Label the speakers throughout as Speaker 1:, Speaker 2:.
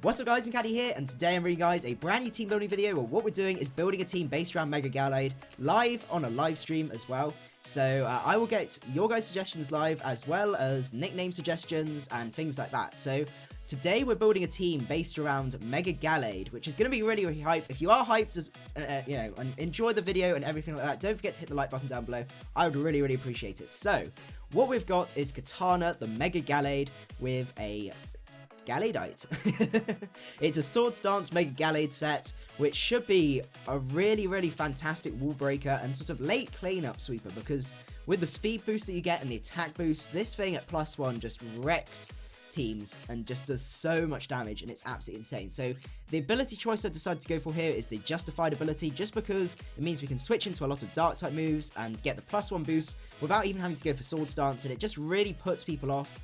Speaker 1: What's up guys, macadii here, and today I'm bringing you guys a brand new team building video where what we're doing is building a team based around Mega Gallade live on a live stream as well. So I will get your guys' suggestions live as well as nickname suggestions and things like that. So today we're building a team based around Mega Gallade, which is going to be really, really hype. If you are hyped, as and enjoy the video and everything like that, don't forget to hit the like button down below. I would really, really appreciate it. So what we've got is Katana, the Mega Gallade, with a Galladite. It's a Swords Dance Mega Gallade set, which should be a really, really fantastic wall breaker and sort of late cleanup sweeper, because with the speed boost that you get and the attack boost, this thing at +1 just wrecks teams and just does so much damage, and it's absolutely insane. So the ability choice I decided to go for here is the Justified ability, just because it means we can switch into a lot of dark type moves and get the +1 boost without even having to go for Swords Dance, and it just really puts people off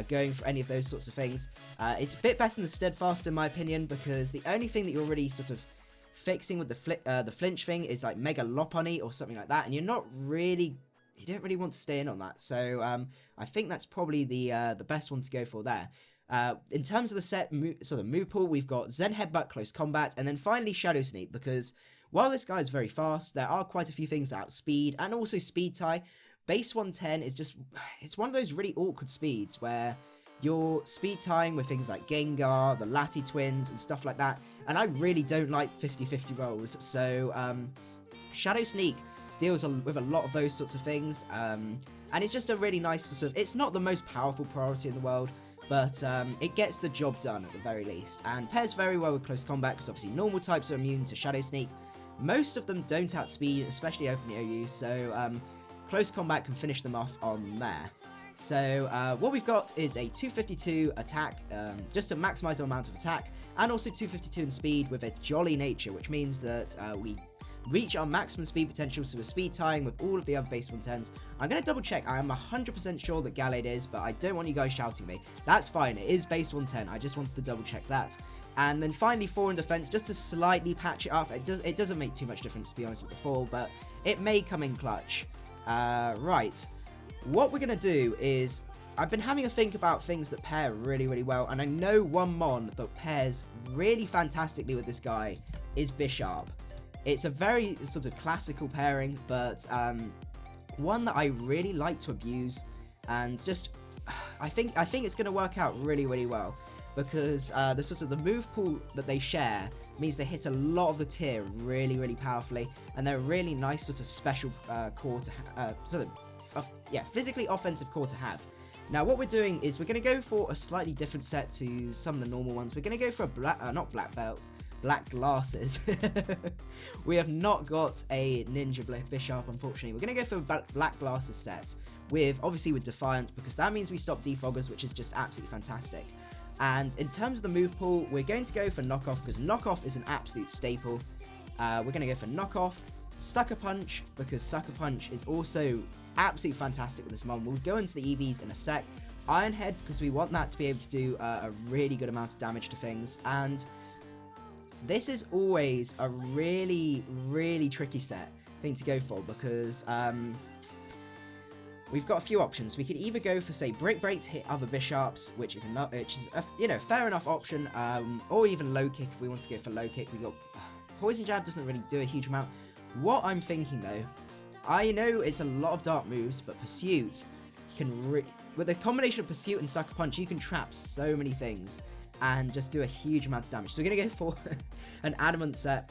Speaker 1: going for any of those sorts of things. It's a bit better than the Steadfast in my opinion, because the only thing that you're really sort of fixing with the flinch thing is like Mega Lopunny or something like that, and you don't really want to stay in on that. So I think that's probably the best one to go for there. In terms of the set sort of move pool, we've got Zen Headbutt, Close Combat, and then finally Shadow Sneak, because while this guy is very fast, there are quite a few things that outspeed, and also Speed Tie. Base 110 is just, it's one of those really awkward speeds where you're speed tying with things like Gengar, the Lati twins, and stuff like that, and I really don't like 50-50 rolls, so Shadow Sneak deals with a lot of those sorts of things, and it's just a really nice sort of, it's not the most powerful priority in the world, but it gets the job done at the very least, and pairs very well with Close Combat, because obviously normal types are immune to Shadow Sneak. Most of them don't outspeed, especially Open OU, so Close Combat can finish them off on there. So what we've got is a 252 attack, just to maximize the amount of attack, and also 252 in speed with a jolly nature, which means that we reach our maximum speed potential, so we're speed tying with all of the other base 110s. I'm going to double check, I am 100% sure that Gallade is, but I don't want you guys shouting me. That's fine, it is base 110, I just wanted to double check that. And then finally 4 in defense, just to slightly patch it up. It doesn't make too much difference, to be honest, with the 4, but it may come in clutch. Right, what we're going to do is, I've been having a think about things that pair really, really well, and I know one mon that pairs really fantastically with this guy is Bisharp. It's a very sort of classical pairing, but one that I really like to abuse, and just, I think it's going to work out really, really well, because the sort of the move pool that they share means they hit a lot of the tier really, really powerfully, and they're a really nice sort of special core to physically offensive core to have. Now what we're doing is we're going to go for a slightly different set to some of the normal ones. We're going to go for a black glasses. We have not got a Ninja Bisharp, unfortunately. We're going to go for a black glasses set with Defiant, because that means we stop defoggers, which is just absolutely fantastic. And in terms of the move pool, we're going to go for Knockoff, because Knockoff is an absolute staple. We're going to go for Knockoff, Sucker Punch, because Sucker Punch is also absolutely fantastic with this mon. We'll go into the EVs in a sec. Iron Head, because we want that to be able to do a really good amount of damage to things. And this is always a really, really tricky thing to go for, because we've got a few options. We could either go for, say, Brick Break to hit other Bisharps, which is a fair enough option, or even Low Kick if we want to go for Low Kick. We got Poison Jab, doesn't really do a huge amount. What I'm thinking though, I know it's a lot of dark moves, but Pursuit can with a combination of Pursuit and Sucker Punch, you can trap so many things and just do a huge amount of damage. So we're gonna go for an Adamant set.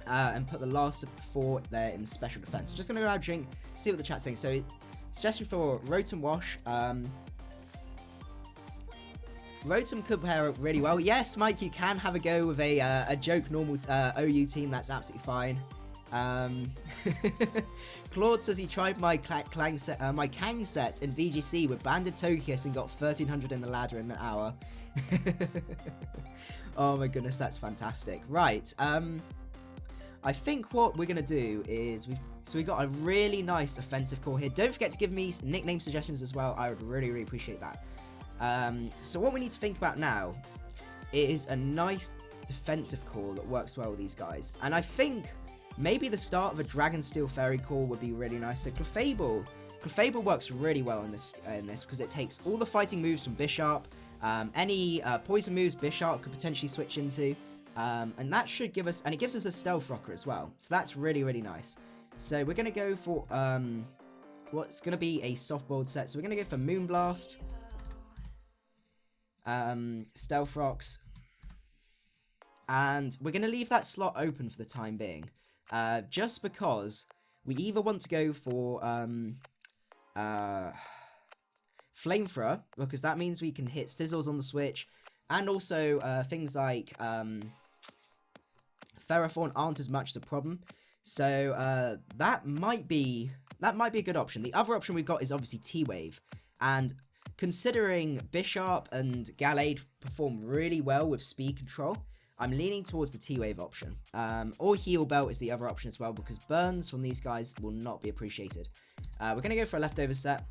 Speaker 1: And put the last of the 4 there in special defense. Just gonna go have a drink, see what the chat's saying. So suggestion for Rotom Wash. Rotom could pair up really well. Yes, Mike, you can have a go with a joke normal OU team. That's absolutely fine. Claude says he tried my Kang set in VGC with Banded Togekiss and got 1300 in the ladder in an hour. Oh my goodness, that's fantastic. Right. I think what we're going to do is, we've got a really nice offensive core here. Don't forget to give me nickname suggestions as well. I would really, really appreciate that. So what we need to think about now is a nice defensive core that works well with these guys. And I think maybe the start of a Dragon Steel Fairy core would be really nice. So Clefable works really well in this because it takes all the fighting moves from Bisharp Any poison moves Bisharp could potentially switch into. And that should give us, and it gives us a Stealth Rocker as well. So that's really, really nice. So we're going to go for what's going to be a soft-boiled set. So we're going to go for Moonblast, Stealth Rocks, and we're going to leave that slot open for the time being. Just because we either want to go for Flamethrower, because that means we can hit Sizzles on the Switch, and also things like Ferrothorn aren't as much as a problem. So that might be a good option. The other option we've got is obviously T-Wave, and considering Bisharp and Gallade perform really well with speed control, I'm leaning towards the T-Wave option. Or Heal Belt is the other option as well, because burns from these guys will not be appreciated. We're going to go for a leftover set.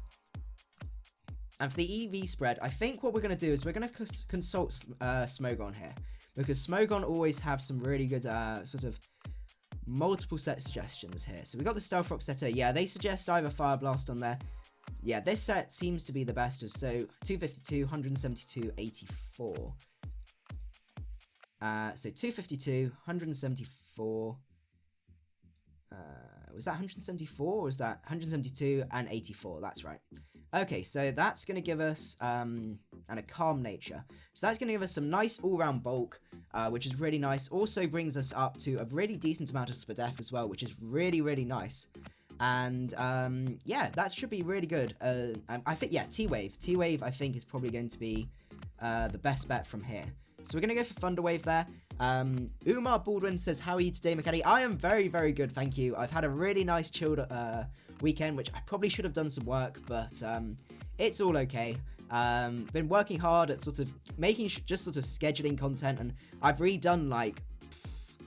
Speaker 1: And for the EV spread, I think what we're going to do is we're going to consult Smogon here, because Smogon always have some really good sort of multiple set suggestions here. So we got the Stealth Rock setter. Yeah, they suggest either Fire Blast on there. Yeah, this set seems to be the best. So 252, 172, 84. So 252, 174. Was that 174 or was that 172 and 84? That's right. Okay, so that's going to give us and a Calm Nature. So that's going to give us some nice all-round bulk, which is really nice. Also brings us up to a really decent amount of Spadef as well, which is really, really nice. And yeah, that should be really good. I think, yeah, T-Wave. T-Wave, I think, is probably going to be the best bet from here. So we're going to go for Thunder Wave there. Umar Baldwin says, how are you today, macadii? I am very, very good, thank you. I've had a really nice chilled weekend, which I probably should have done some work, but it's all okay. Been working hard at sort of making, just sort of scheduling content, and I've redone like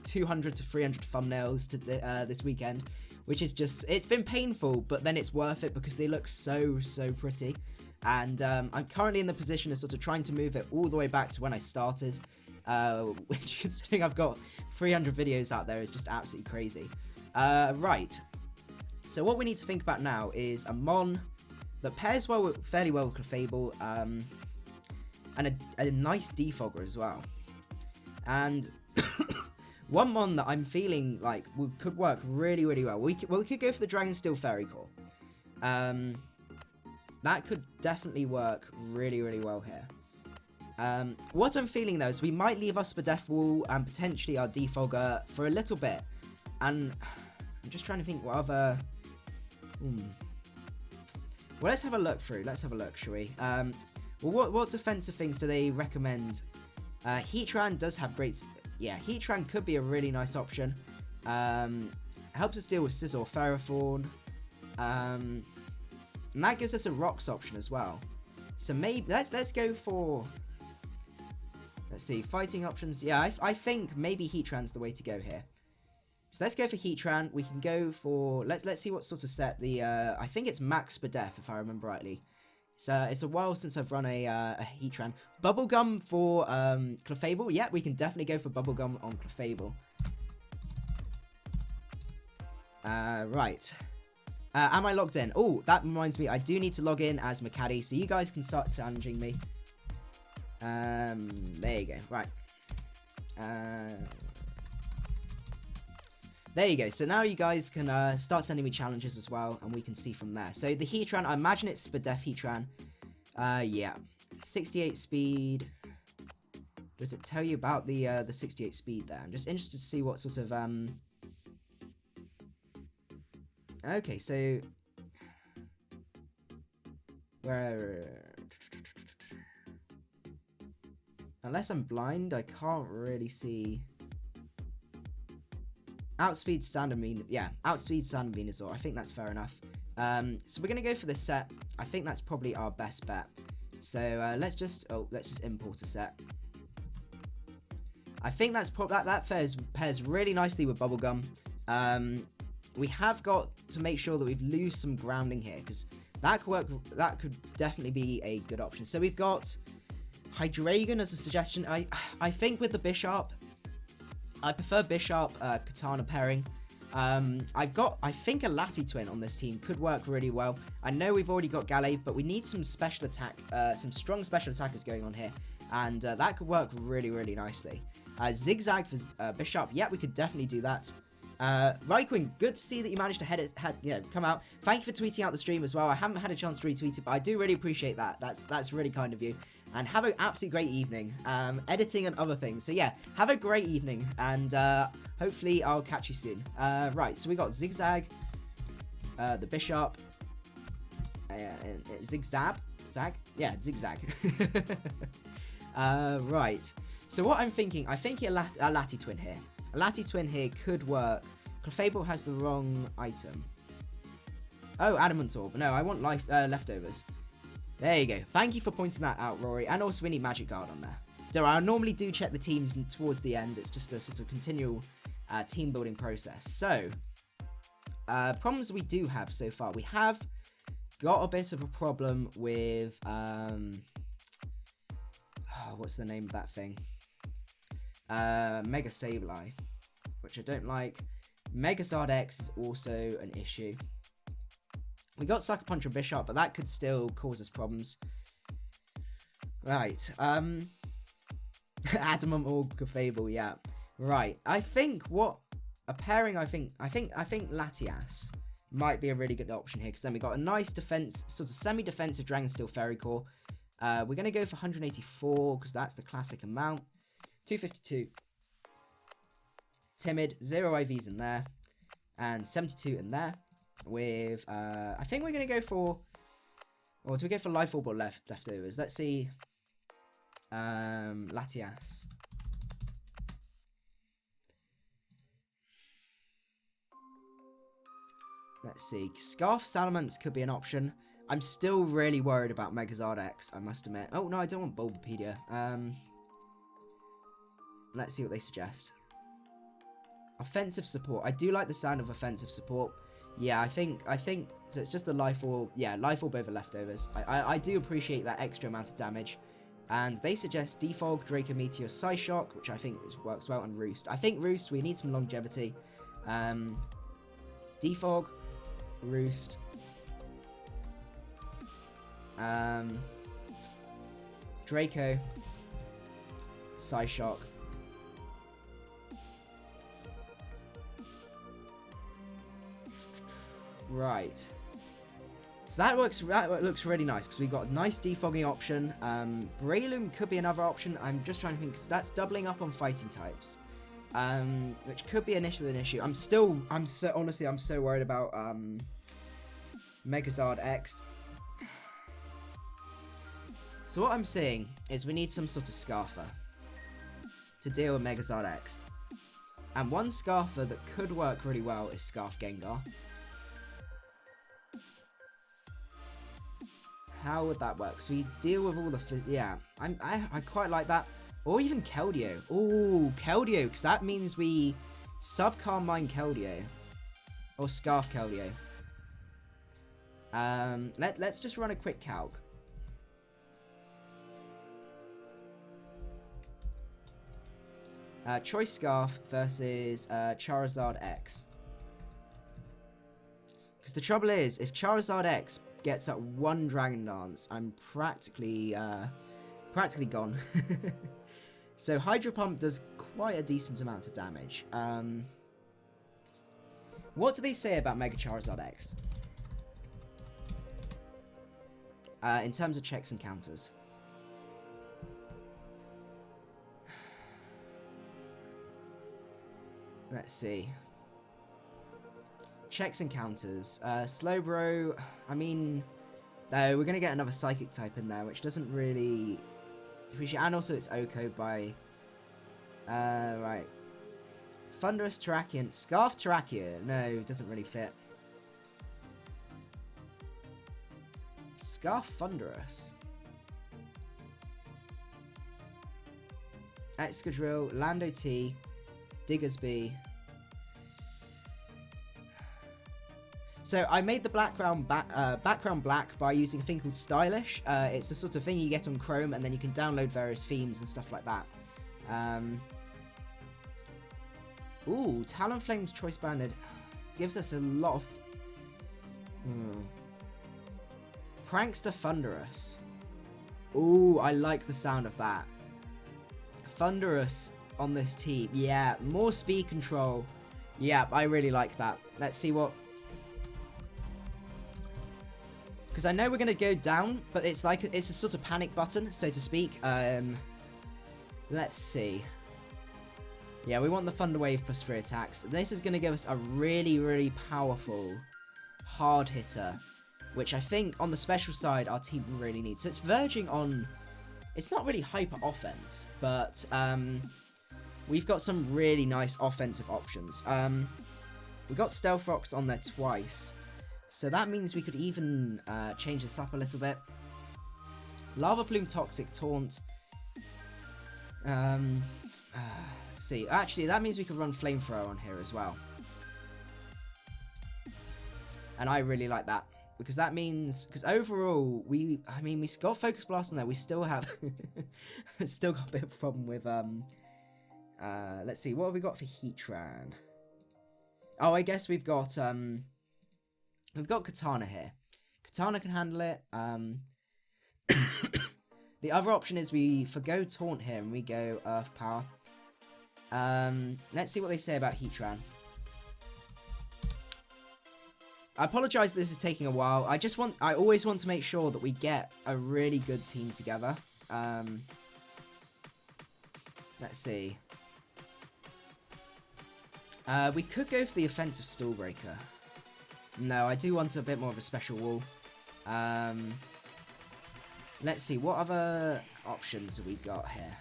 Speaker 1: 200 to 300 thumbnails to this weekend, which is just, it's been painful, but then it's worth it because they look so, so pretty. And I'm currently in the position of sort of trying to move it all the way back to when I started, which, considering I've got 300 videos out there, is just absolutely crazy. Right, so what we need to think about now is a Mon that pairs well with, fairly well with Clefable, and a nice Defogger as well. And one Mon that I'm feeling like could work really, really well. We could go for the Dragon Steel Fairy Core. That could definitely work really, really well here. What I'm feeling though is we might leave our Spadef Wall and potentially our Defogger for a little bit. And I'm just trying to think what other... Well, let's have a look through. Let's have a look, shall we? Well, what defensive things do they recommend? Heatran does have great... Yeah, Heatran could be a really nice option. Helps us deal with Scizor or Ferrothorn. And that gives us a Rocks option as well. So maybe let's go for, let's see, fighting options. Yeah, I think maybe Heatran's the way to go here. So let's go for Heatran. We can go for, let's see what sort of set the I think it's Max Spadef if I remember rightly. It's a while since I've run a Heatran. Bubblegum for Clefable. Yeah, we can definitely go for Bubblegum on Clefable. Right. Am I logged in? Oh, that reminds me, I do need to log in as macadii, so you guys can start challenging me. There you go. Right. There you go. So now you guys can start sending me challenges as well, and we can see from there. So the Heatran, I imagine it's Spadef Heatran. Yeah. 68 speed. Does it tell you about the 68 speed there? I'm just interested to see what sort of... Okay, so... Unless I'm blind, I can't really see... Outspeed Standard Outspeed Standard Venusaur. I think that's fair enough. So we're going to go for this set. I think that's probably our best bet. So let's just import a set. I think that's that pairs really nicely with Bubblegum. We have got to make sure that we lose some grounding here, because that could work. That could definitely be a good option. So we've got Hydreigon as a suggestion. I think with the Bisharp, I prefer Bisharp Katana pairing. I think a Lati Twin on this team could work really well. I know we've already got Gallade, but we need some special attack, some strong special attackers going on here. And that could work really, really nicely. Zigzag for Bishop. Yeah, we could definitely do that. Raikkonen, good to see that you managed to come out. Thank you for tweeting out the stream as well. I haven't had a chance to retweet it, but I do really appreciate that. That's really kind of you. And have an absolutely great evening. Editing and other things. So yeah, have a great evening, and hopefully I'll catch you soon. Right, so we got Zigzag, the Bishop, Zigzag? Yeah, Zigzag. Right. So what I'm thinking, I think a Lati Twin here. A Lati Twin here could work. Clefable has the wrong item. Oh, Adamant Orb. No, I want leftovers. There you go. Thank you for pointing that out, Rory. And also we need Magic Guard on there. So I normally do check the teams towards the end. It's just a sort of continual team building process. So, problems we do have so far. We have got a bit of a problem with... what's the name of that thing? Mega Sableye, which I don't like. Megazard X is also an issue. We got Sucker Punch and Bishop, but that could still cause us problems. Right. Adamant or Clefable, yeah. Right. I think a pairing. I think Latias might be a really good option here, because then we got a nice defense, sort of semi-defensive Dragon Steel Fairy Core. We're going to go for 184 because that's the classic amount. 252. Timid, 0 IVs in there. And 72 in there. With, I think we're going to go for... Or do we go for Life Orb or leftovers? Let's see. Latias. Let's see. Scarf Salamence could be an option. I'm still really worried about Megazard X, I must admit. Oh, no, I don't want Bulbapedia. Let's see what they suggest. Offensive support. I do like the sound of offensive support. Yeah, I think so it's just the Life Orb. Yeah, Life Orb over leftovers. I do appreciate that extra amount of damage. And they suggest Defog, Draco Meteor, Psyshock, which I think works well, and Roost. I think Roost, we need some longevity. Defog, Roost. Draco, Psyshock. Right. So that looks really nice, because we've got a nice defogging option. Breloom could be another option. I'm just trying to think, because that's doubling up on fighting types. Which could be an issue. I'm so worried about Megazard X. So what I'm seeing is we need some sort of Scarfer to deal with Megazard X. And one Scarfer that could work really well is Scarf Gengar. How would that work? So we deal with all the... Yeah, I quite like that. Or even Keldeo. Ooh, Keldeo, because that means we sub-Carmine Keldeo. Or Scarf Keldeo. Let's just run a quick calc. Choice Scarf versus Charizard X. Because the trouble is, if Charizard X gets up one Dragon Dance, I'm practically gone. So Hydro Pump does quite a decent amount of damage. What do they say about Mega Charizard X? In terms of checks and counters. Let's see. Checks and counters. Slowbro, I mean... No, we're going to get another Psychic type in there, which doesn't really appreciate... And also it's Oko by... right. Thunderous Terrakion. Scarf Terrakion. No, doesn't really fit. Scarf Thunderous. Excadrill, Lando T, Diggersby. So I made the background black by using a thing called Stylish. It's the sort of thing you get on Chrome, and then you can download various themes and stuff like that. Ooh, Talonflame's Choice Banded. gives us a lot of... Prankster Thunderous. Ooh, I like the sound of that. Thunderous on this team. Yeah, more speed control. Yeah, I really like that. Let's see what... Because I know we're going to go down, but it's like, it's a sort of panic button, so to speak. Let's see. Yeah, we want the Thunder Wave plus 3 attacks. This is going to give us a really, really powerful hard hitter, which I think on the special side our team really needs. So it's verging on... It's not really hyper offense, but we've got some really nice offensive options. We've got Stealth Rocks on there twice. So that means we could even change this up a little bit. Lava Plume, Toxic, Taunt. Let's see. Actually, that means we could run Flamethrower on here as well. And I really like that. Because that means... Because overall, we got Focus Blast on there. We still have... still got a bit of a problem with... let's see. What have we got for Heatran? Oh, I guess we've got... We've got Katana here. Katana can handle it. The other option is we forgo Taunt here and we go Earth Power. Let's see what they say about Heatran. I apologise this is taking a while. I always want to make sure that we get a really good team together. Let's see. We could go for the offensive Stall Breaker. No, I do want a bit more of a special wall. Let's see, what other options have we got here?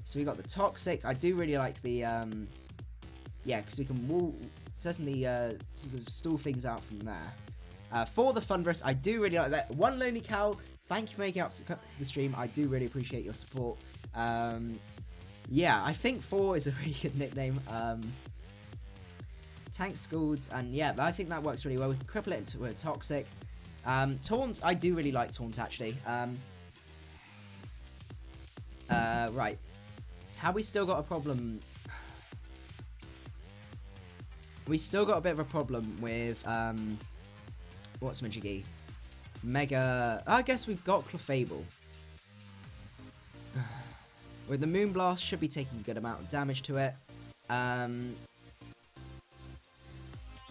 Speaker 1: So we got the Toxic. I do really like the, yeah, because we can wall, certainly sort of stall things out from there. For the Thunderous, I do really like that. One Lonely Cow, thank you for making it up to the stream. I do really appreciate your support. Yeah, I think 4 is a really good nickname. Tank Scalds, and yeah, I think that works really well. We can cripple it into a Toxic. Taunt, I do really like Taunt actually. Right. Have we still got a problem? We still got a bit of a problem with, what's Majiggy? Mega, I guess we've got Clefable. With the Moonblast, should be taking a good amount of damage to it.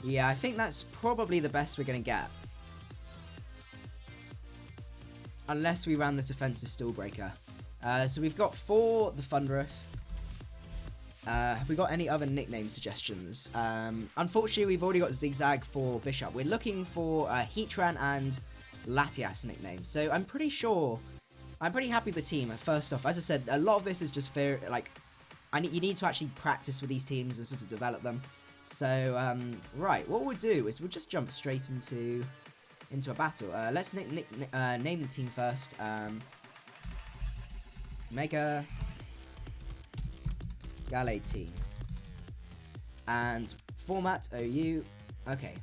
Speaker 1: Yeah, I think that's probably the best we're going to get. Unless we ran this offensive Stall Breaker. So we've got for the Thunderous. Have we got any other nickname suggestions? Unfortunately, we've already got Zigzag for Bishop. We're looking for Heatran and Latias nicknames. So I'm pretty sure... I'm pretty happy with the team. First off, as I said, a lot of this is just fair. Like, you need to actually practice with these teams and sort of develop them. So, right, what we'll do is we'll just jump straight into a battle. Let's name the team first. Mega Gallade team. And format OU. Okay.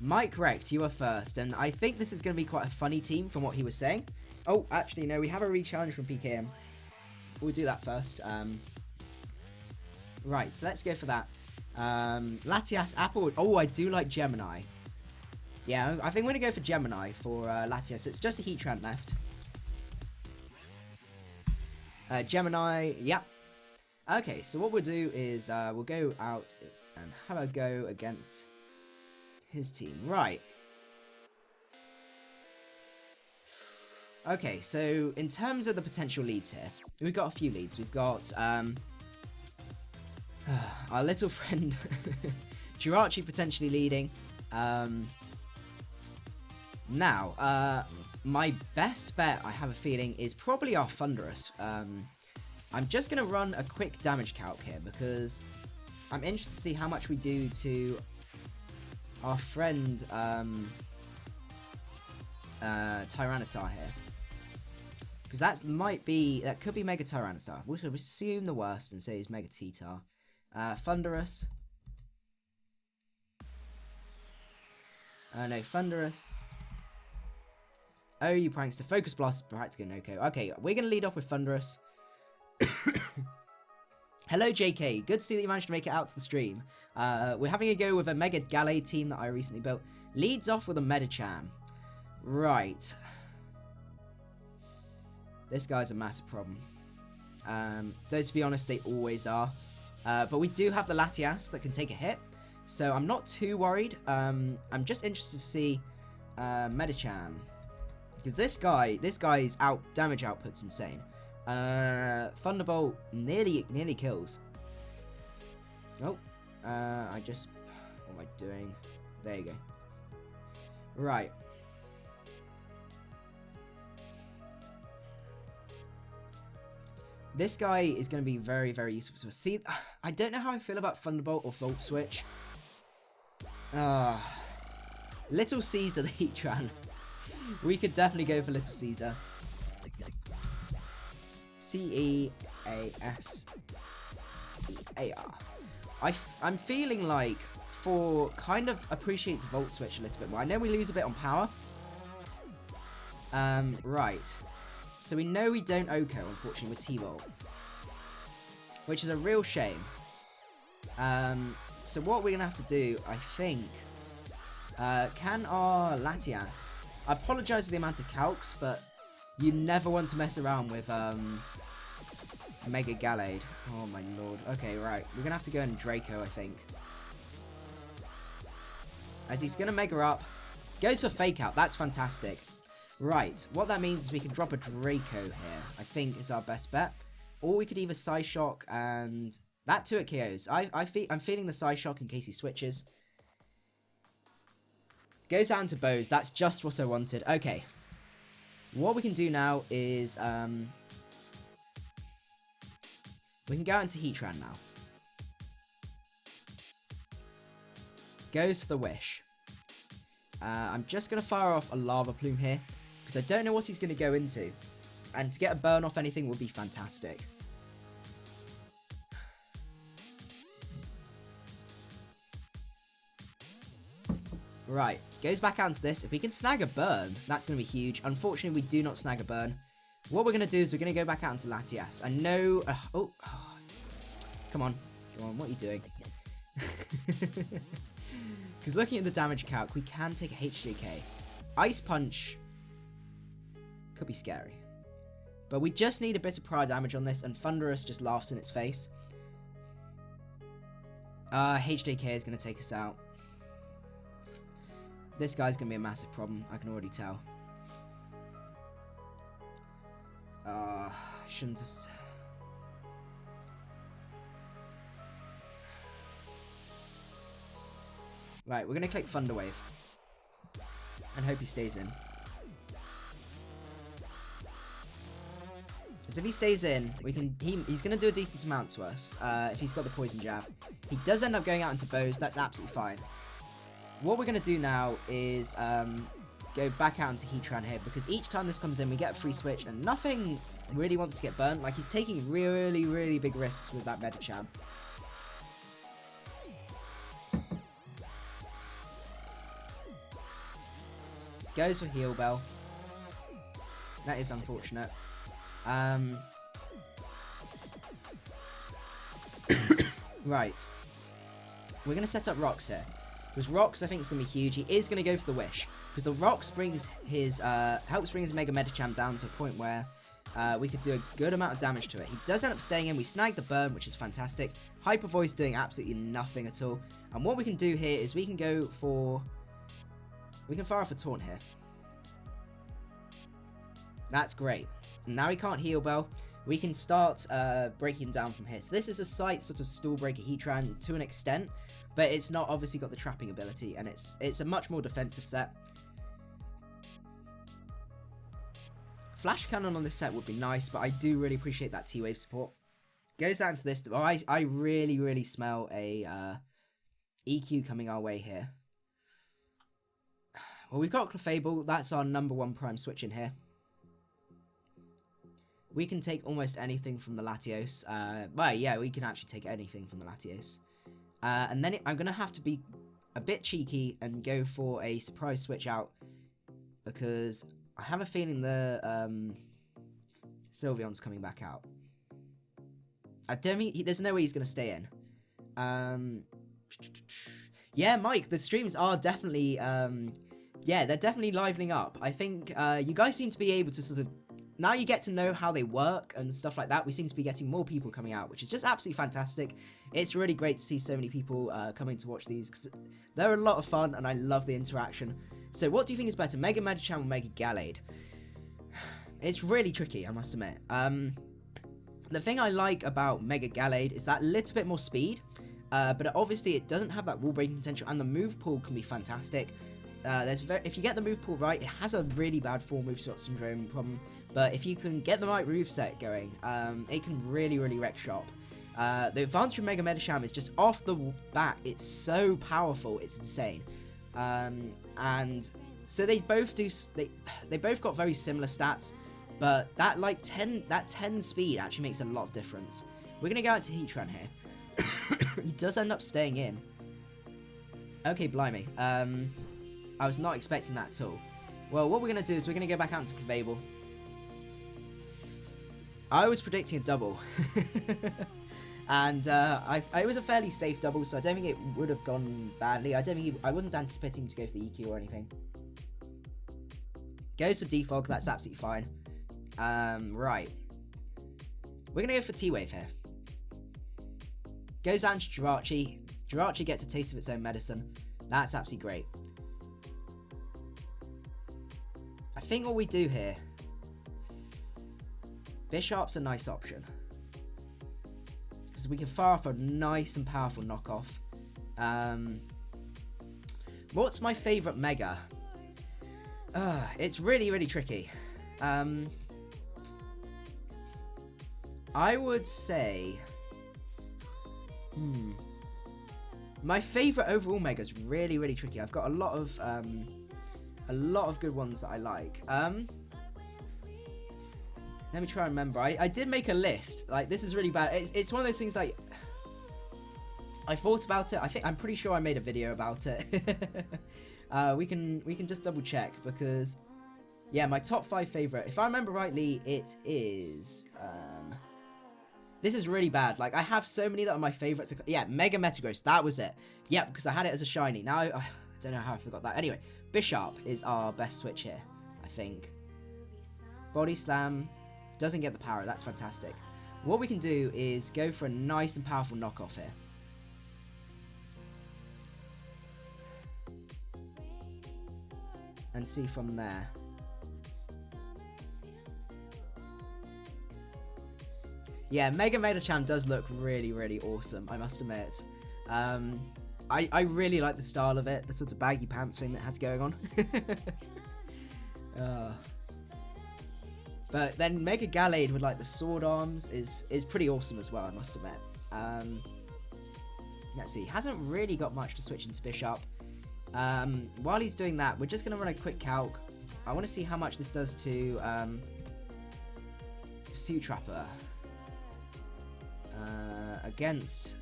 Speaker 1: Mike Rect, you are first, and I think this is going to be quite a funny team from what he was saying. Oh, actually, no, we have a re-challenge from PKM. We'll do that first. Right, so let's go for that. Latias, Apple. Oh, I do like Gemini. Yeah, I think we're going to go for Gemini for Latias. It's just a Heatran left. Gemini, yep. Okay, so what we'll do is we'll go out and have a go against his team. Right. Okay, so in terms of the potential leads here, we've got a few leads. We've got our little friend Jirachi potentially leading. Now, my best bet, I have a feeling, is probably our Thunderous. I'm just going to run a quick damage calc here because I'm interested to see how much we do to our friend Tyranitar here. Because that could be Mega Tyranitar. We'll assume the worst and say it's Mega T-Tar. Thunderous. No, Thunderous. Oh, you prankster. Focus Blast, practically no-co. Okay, we're going to lead off with Thunderous. Hello, JK. Good to see that you managed to make it out to the stream. We're having a go with a Mega Gallade team that I recently built. Leads off with a Medicham. Right. This guy's a massive problem. Though, to be honest, they always are. But we do have the Latias that can take a hit. So I'm not too worried. I'm just interested to see Medicham. Because this guy's damage output's insane. Thunderbolt nearly kills. Oh, what am I doing? There you go. Right. This guy is going to be very, very useful to us. See, I don't know how I feel about Thunderbolt or Volt Switch. Little Caesar the Heatran. We could definitely go for Little Caesar. C-E-A-S-E-A-R. I'm feeling like for kind of appreciates Volt Switch a little bit more. I know we lose a bit on power. Right. So we know we don't OHKO, unfortunately, with T-Volt. Which is a real shame. So what we're going to have to do, I think... can our Latias... I apologise for the amount of calcs, but you never want to mess around with Mega Gallade. Oh my lord. Okay, right. We're going to have to go in Draco, I think. As he's going to Mega up. Goes for Fake Out. That's fantastic. Right. What that means is we can drop a Draco here. I think is our best bet. Or we could either Psyshock and... That too at KOs. I'm feeling the Psyshock in case he switches. Goes down to Bows. That's just what I wanted. Okay. What we can do now is... we can go out into Heatran now. Goes for the Wish. I'm just going to fire off a Lava Plume here. Because I don't know what he's going to go into. And to get a burn off anything would be fantastic. Right, goes back out into this. If we can snag a burn, that's going to be huge. Unfortunately, we do not snag a burn. What we're going to do is we're going to go back out into Latias. I know... Come on, what are you doing? Because looking at the damage calc, we can take a HJK. Ice Punch could be scary. But we just need a bit of prior damage on this, and Thunderous just laughs in its face. HJK is going to take us out. This guy's going to be a massive problem, I can already tell. Shouldn't just... Right, we're going to click Thunder Wave. And hope he stays in. Because if he stays in, we can... He's going to do a decent amount to us, if he's got the Poison Jab. He does end up going out into Bows, that's absolutely fine. What we're going to do now is go back out into Heatran here, because each time this comes in, we get a free switch, and nothing really wants to get burnt. Like, he's taking really, really big risks with that Medicham. Goes for Heal Bell. That is unfortunate. Right. We're going to set up Rocks here. Because Rocks, I think, is going to be huge. He is going to go for the Wish. Because the Rocks brings his, helps bring his Mega Medicham down to a point where we could do a good amount of damage to it. He does end up staying in. We snag the burn, which is fantastic. Hyper Voice doing absolutely nothing at all. And what we can do here is we can go for... We can fire off a Taunt here. That's great. And now he can't Heal Bell. We can start breaking him down from here. So this is a slight sort of stall breaker Heatran to an extent, but it's not obviously got the trapping ability, and it's a much more defensive set. Flash Cannon on this set would be nice, but I do really appreciate that T-Wave support. Goes down to this. Oh, I really, really smell a EQ coming our way here. Well, we've got Clefable. That's our #1 prime switch in here. We can take almost anything from the Latios. Well, yeah, we can actually take anything from the Latios. And then I'm going to have to be a bit cheeky and go for a surprise switch out. Because I have a feeling the Sylveon's coming back out. I don't think there's no way he's gonna stay in. Yeah, Mike, the streams are definitely yeah, they're definitely livening up. I think you guys seem to be able to sort of, now you get to know how they work and stuff like that. We seem to be getting more people coming out, which is just absolutely fantastic. It's really great to see so many people coming to watch these, because they're a lot of fun and I love the interaction. So what do you think is better, Mega Medicham or Mega Gallade? It's really tricky, I must admit. The thing I like about Mega Gallade is that little bit more speed, but obviously it doesn't have that wall breaking potential, and the move pool can be fantastic. If you get the move pool right, it has a really bad 4 move slot syndrome problem, but if you can get the right move set going, it can really wreck shop. The advantage of Mega Medicham is just off the bat, it's so powerful, it's insane. And so they both got very similar stats, but that 10 speed actually makes a lot of difference. We're gonna go out to Heatran here. He does end up staying in. Okay, blimey. I was not expecting that at all. Well, what we're going to do is we're going to go back out into Clavable. I was predicting a double. And it was a fairly safe double, so I don't think it would have gone badly. I wasn't anticipating to go for the EQ or anything. Goes for Defog, that's absolutely fine. Right. We're going to go for T-Wave here. Goes down to Jirachi. Jirachi gets a taste of its own medicine. That's absolutely great. I think what we do here, Bishop's a nice option, because we can fire off a nice and powerful knockoff. What's my favourite Mega? It's really tricky. I would say, my favourite overall Mega is really tricky. I've got a lot of good ones that I like. Let me try and remember. I did make a list. Like, this is really bad. It's one of those things, like, I thought about it. I'm pretty sure I made a video about it. We can just double check, because yeah, my top 5 favorite, if I remember rightly, it is this is really bad. Like, I have so many that are my favorites. Yeah, Mega Metagross, that was it. Yeah, because I had it as a shiny. Now I don't know how I forgot that. Anyway, Bishop is our best switch here, I think. Body Slam doesn't get the power. That's fantastic. What we can do is go for a nice and powerful knockoff here. And see from there. Yeah, Mega Medicham does look really awesome, I must admit. I really like the style of it, the sort of baggy pants thing that has going on. But then Mega Gallade with like the sword arms is pretty awesome as well, I must admit. Let's see, hasn't really got much to switch into Bishop. While he's doing that, we're just going to run a quick calc. I want to see how much this does to Pursuit Trapper against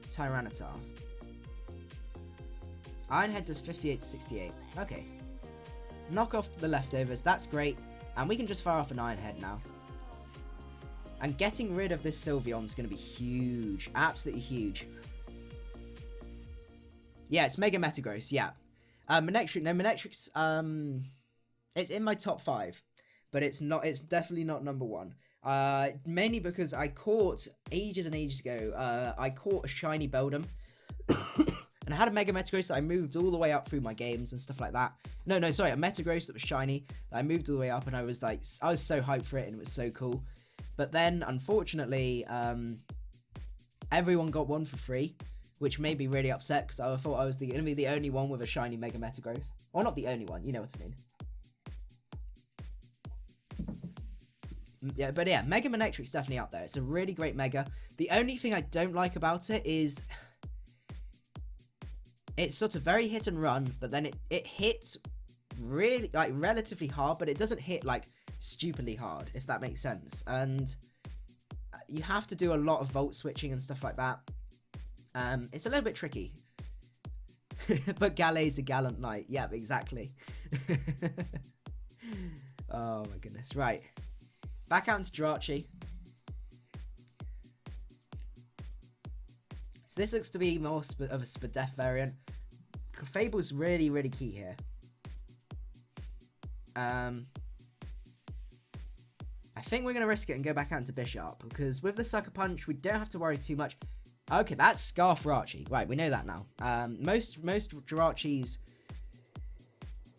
Speaker 1: Tyranitar. Ironhead does 58 to 68. Okay. Knock off the leftovers, that's great. And we can just fire off an Ironhead now. And getting rid of this Sylveon is going to be huge. Absolutely huge. Yeah, it's Mega Metagross, yeah. Manectrix, it's in my top 5. But it's definitely not number 1. Mainly because I caught, ages and ages ago, I caught a shiny Beldum. And I had a Mega Metagross that I moved all the way up through my games and stuff like that. No, sorry, a Metagross that was shiny that I moved all the way up, and I was so hyped for it, and it was so cool. But then, unfortunately, everyone got one for free, which made me really upset, because I thought I was going to be the only one with a shiny Mega Metagross. Or not the only one, you know what I mean. Yeah, but yeah, Mega Manectric's definitely up there. It's a really great Mega. The only thing I don't like about it is it's sort of very hit and run, but then it hits really, like, relatively hard, but it doesn't hit, like, stupidly hard, if that makes sense. And you have to do a lot of volt switching and stuff like that. It's a little bit tricky. But Gallade's a gallant knight. Yeah, exactly. Oh my goodness. Right. Back out into Jirachi. So this looks to be more of a Spadef variant. Fable's really, really key here. I think we're going to risk it and go back out into Bishop, because with the Sucker Punch, we don't have to worry too much. Okay, that's Scarf Jirachi. Right, we know that now. Most Jirachis,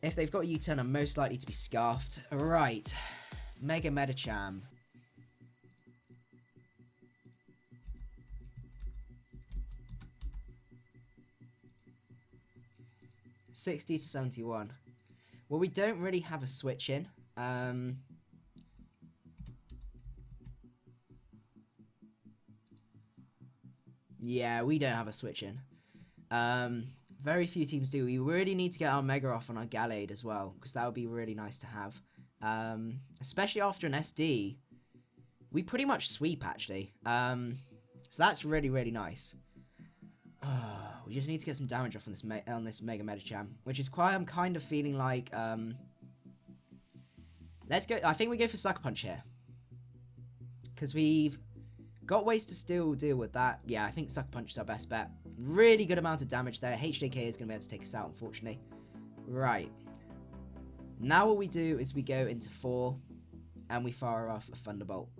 Speaker 1: if they've got a U-turn, are most likely to be Scarfed. Right, Mega Medicham. $60 to 71. Well, we don't really have a switch in. Yeah, we don't have a switch in. Very few teams do. We really need to get our Mega off on our Gallade as well, because that would be really nice to have. Especially after an SD. We pretty much sweep, actually. So that's really, really nice. We just need to get some damage off on this Mega Medicham, which is why I'm kind of feeling like, let's go. I think we go for Sucker Punch here, because we've got ways to still deal with that. Yeah, I think Sucker Punch is our best bet. Really good amount of damage there. HJK is going to be able to take us out, unfortunately. Right. Now what we do is we go into 4, and we fire off a Thunderbolt.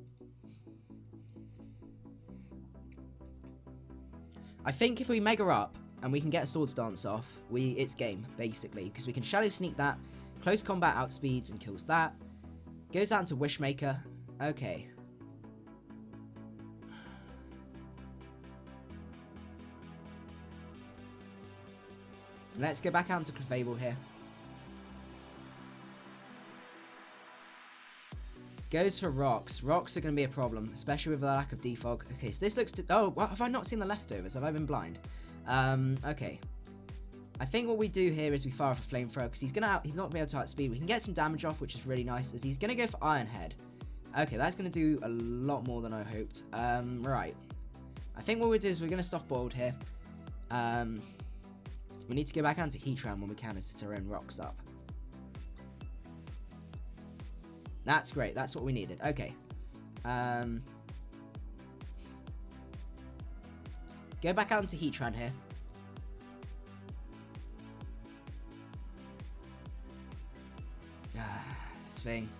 Speaker 1: I think if we Mega up and we can get a Swords Dance off, it's game, basically, because we can Shadow Sneak that, Close Combat outspeeds and kills that. Goes down to Wishmaker. Okay. Let's go back out into Clefable here. Goes for Rocks. Rocks are going to be a problem, especially with the lack of defog. Okay, so this looks to... Oh, what, have I not seen the leftovers? Have I been blind? Okay. I think what we do here is we fire off a Flamethrower, because he's not going to be able to outspeed. We can get some damage off, which is really nice, as he's going to go for Iron Head. Okay, that's going to do a lot more than I hoped. Right. I think what we'll do is we're going to soft boiled here. We need to go back onto Heatran when we can, as to turn Rocks up. That's great. That's what we needed. Okay. Go back out into Heatran here. This thing.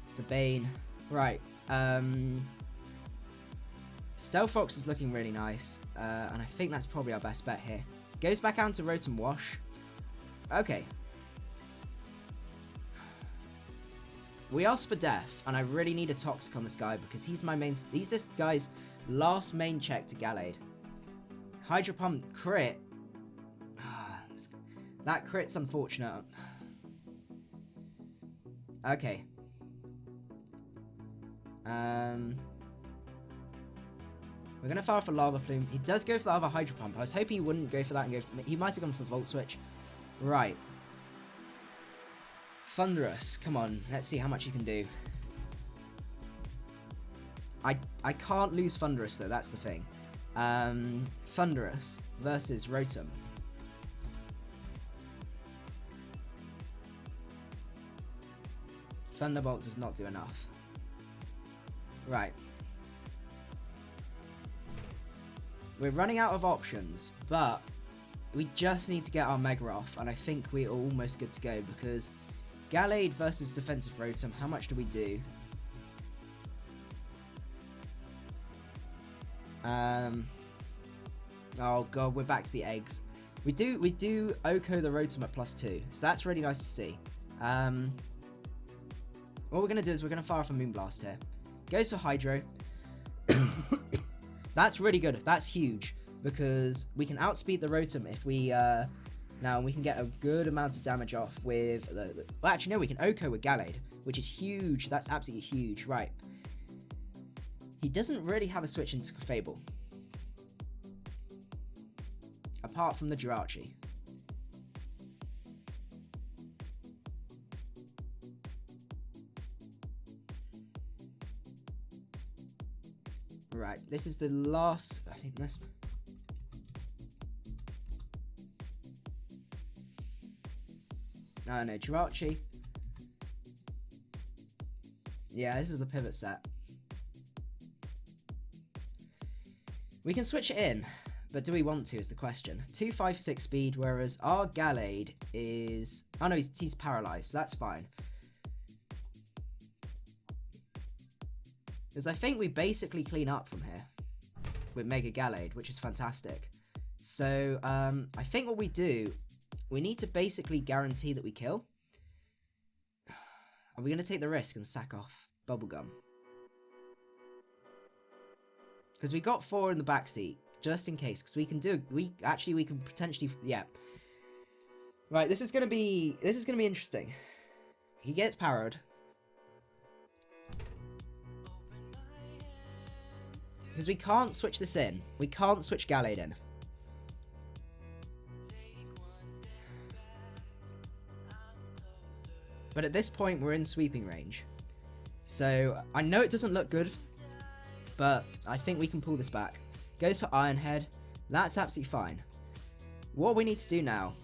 Speaker 1: It's the Bane. Right. Stealth Fox is looking really nice. And I think that's probably our best bet here. Goes back out to Rotom Wash. Okay. We are Spadef, and I really need a Toxic on this guy, because he's this guy's last main check to Gallade. Hydro Pump crit. That crit's unfortunate. Okay. We're going to fire for Lava Plume. He does go for the other Hydro Pump. I was hoping he wouldn't go for that and go... He might have gone for Volt Switch. Right. Thunderous. Come on. Let's see how much you can do. I can't lose Thunderous, though. That's the thing. Thunderous versus Rotom. Thunderbolt does not do enough. Right. We're running out of options, but we just need to get our Mega off, and I think we're almost good to go, because Gallade versus Defensive Rotom, how much do we do? Oh god, we're back to the eggs. We do Oko the Rotom at +2, so that's really nice to see. What we're going to do is we're going to fire off a Moonblast here. Goes for Hydro. That's really good. That's huge, because we can outspeed the Rotom if we... now we can get a good amount of damage off with... well, actually, no, we can Oko with Gallade, which is huge. That's absolutely huge. Right. He doesn't really have a switch into Fable, apart from the Jirachi. Right, this is the last... I think this... Oh no, Jirachi. Yeah, this is the pivot set. We can switch it in, but do we want to is the question. 256 speed, whereas our Gallade is... Oh no, he's paralyzed, so that's fine. Because I think we basically clean up from here with Mega Gallade, which is fantastic. So, I think what we do, we need to basically guarantee that we kill. Are we going to take the risk and sack off Bubblegum? Because we got 4 in the backseat, just in case, because we can do, we can potentially, yeah. Right, this is going to be interesting. He gets parried. Because we can't switch this in. We can't switch Gallade in. But at this point, we're in sweeping range. So, I know it doesn't look good, but I think we can pull this back. Goes for Iron Head. That's absolutely fine. What we need to do now,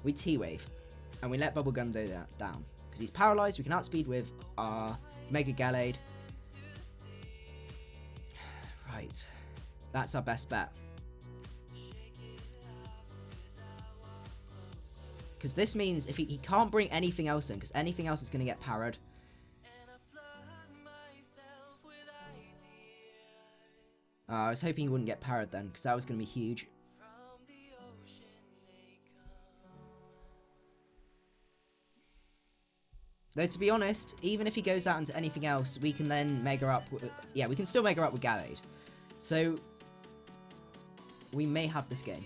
Speaker 1: we T-Wave, and we let Bubblegum do that down. Because he's paralyzed, we can outspeed with our Mega Gallade. Right, that's our best bet. Because this means if he can't bring anything else in, because anything else is going to get parried. I was hoping he wouldn't get parried then, because that was going to be huge. Though to be honest, even if he goes out into anything else, we can then Mega up. Yeah, we can still Mega up with Gallade. So we may have this game.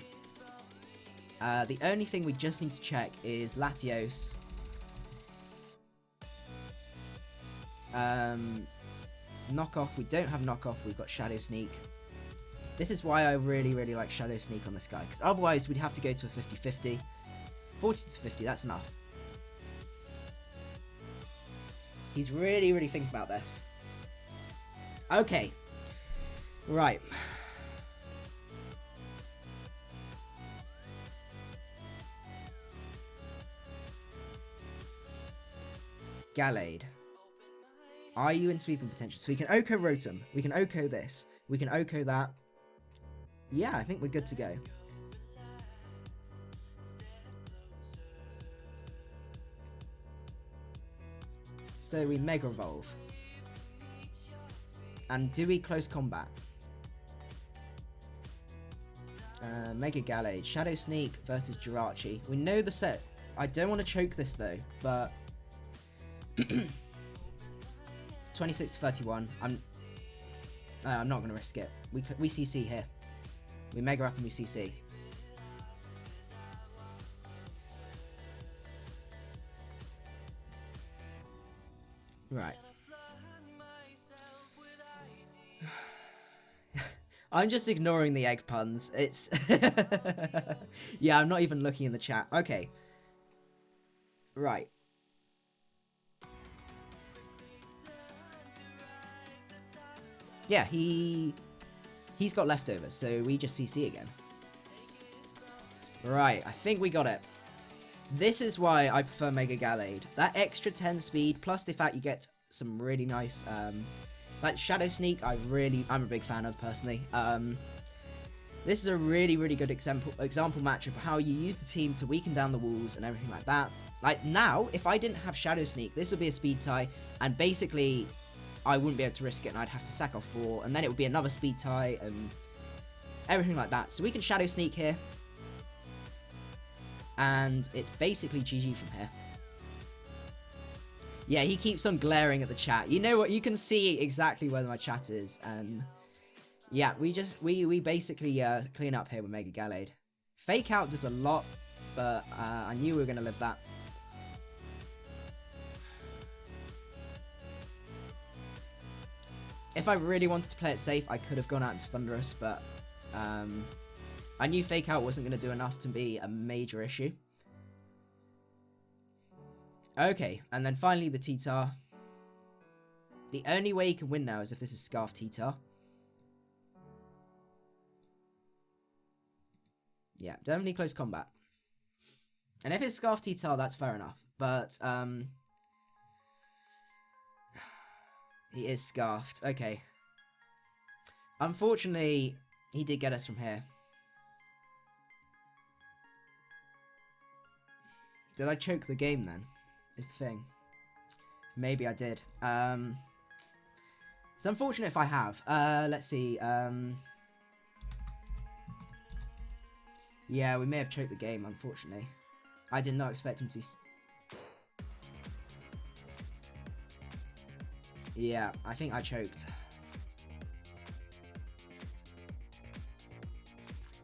Speaker 1: The only thing we just need to check is Latios. Knockoff, we don't have knockoff, we've got Shadow Sneak. This is why I really, really like Shadow Sneak on this guy, because otherwise we'd have to go to a 50-50. 40 to 50, that's enough. He's really, really thinking about this. Okay. Right. Gallade. Are you in sweeping potential? So we can Oko Rotom. We can Oko this. We can Oko that. Yeah, I think we're good to go. So we Mega Evolve. And do we close combat? Mega Gallade. Shadow Sneak versus Jirachi. We know the set. I don't want to choke this though, but... 26 to 31. I'm not going to risk it. We CC here. We Mega up and we CC. Right. I'm just ignoring the egg puns. It's... yeah, I'm not even looking in the chat. Okay. Right. Yeah, he's got leftovers, so we just CC again. Right, I think we got it. This is why I prefer Mega Gallade. That extra 10 speed, plus the fact you get some really nice, like Shadow Sneak, I'm a big fan of personally. This is a really, really good example match of how you use the team to weaken down the walls and everything like that. Like now, if I didn't have Shadow Sneak, this would be a speed tie, and basically I wouldn't be able to risk it, and I'd have to sack off 4, and then it would be another speed tie, and everything like that. So we can Shadow Sneak here, and it's basically GG from here. Yeah, he keeps on glaring at the chat. You know what? You can see exactly where my chat is, and yeah, we basically clean up here with Mega Gallade. Fake Out does a lot, but I knew we were gonna live that. If I really wanted to play it safe, I could have gone out into Thunderous, but I knew Fake Out wasn't going to do enough to be a major issue. Okay, and then finally the T-Tar. The only way you can win now is if this is Scarf T-Tar. Yeah, definitely close combat. And if it's Scarf T-Tar, that's fair enough. But, he is scarfed. Okay. Unfortunately, he did get us from here. Did I choke the game then? Is the thing. Maybe I did. It's unfortunate if I have. Let's see. Yeah, we may have choked the game, unfortunately. I did not expect him to... Yeah, I think I choked.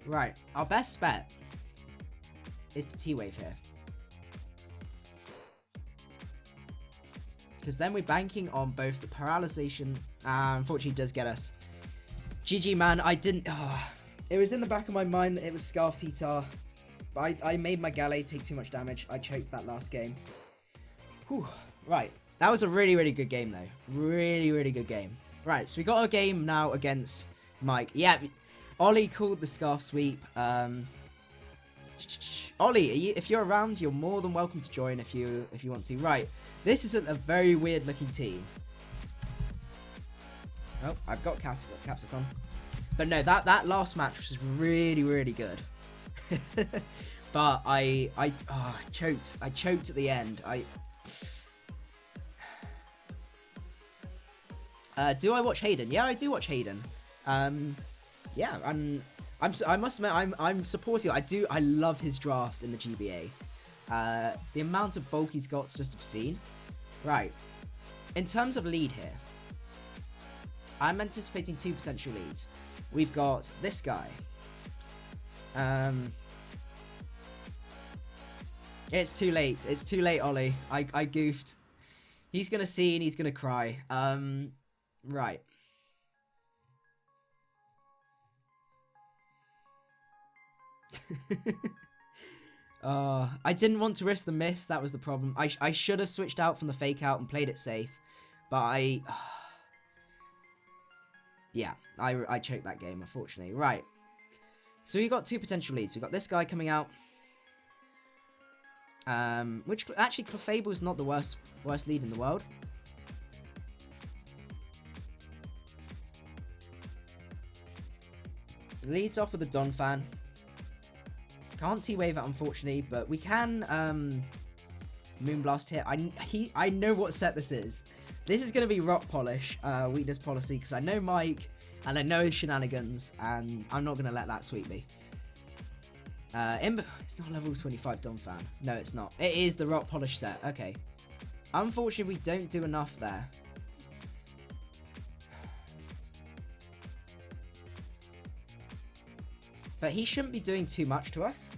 Speaker 1: Right, our best bet is the T-Wave here. Because then we're banking on both the paralyzation, unfortunately it does get us. GG, man, I didn't... Oh, it was in the back of my mind that it was Scarf T-Tar, but I made my Gallade take too much damage. I choked that last game. Whew. Right, that was a really, really good game, though. Really, really good game. Right, so we got a game now against Mike. Yeah, Ollie called the Scarf Sweep. Ollie, if you're around, you're more than welcome to join if you want to. Right, this isn't a very weird looking team. Oh, I've got Capsicum. But no, that last match was really, really good. But I choked. I choked at the end. Do I watch Hayden? Yeah, I do watch Hayden. Yeah, and I must admit, I'm supportive. I love his draft in the GBA. The amount of bulk he's got is just obscene. Right. In terms of lead here, I'm anticipating 2 potential leads. We've got this guy. It's too late. It's too late, Ollie. I goofed. He's gonna see and he's gonna cry. Right. I didn't want to risk the miss. That was the problem. I should have switched out from the fake out and played it safe, but yeah, I choked that game, unfortunately. Right. So we got 2 potential leads. We got this guy coming out. Which actually Clefable is not the worst lead in the world. Leads off with a Donphan. Can't T-Wave it, unfortunately, but we can Moonblast here. I know what set this is. This is going to be Rock Polish, Weakness Policy, because I know Mike, and I know his shenanigans, and I'm not going to let that sweep me. It's not level 25 Donphan. No, it's not. It is the Rock Polish set. Okay. Unfortunately, we don't do enough there. But he shouldn't be doing too much to us.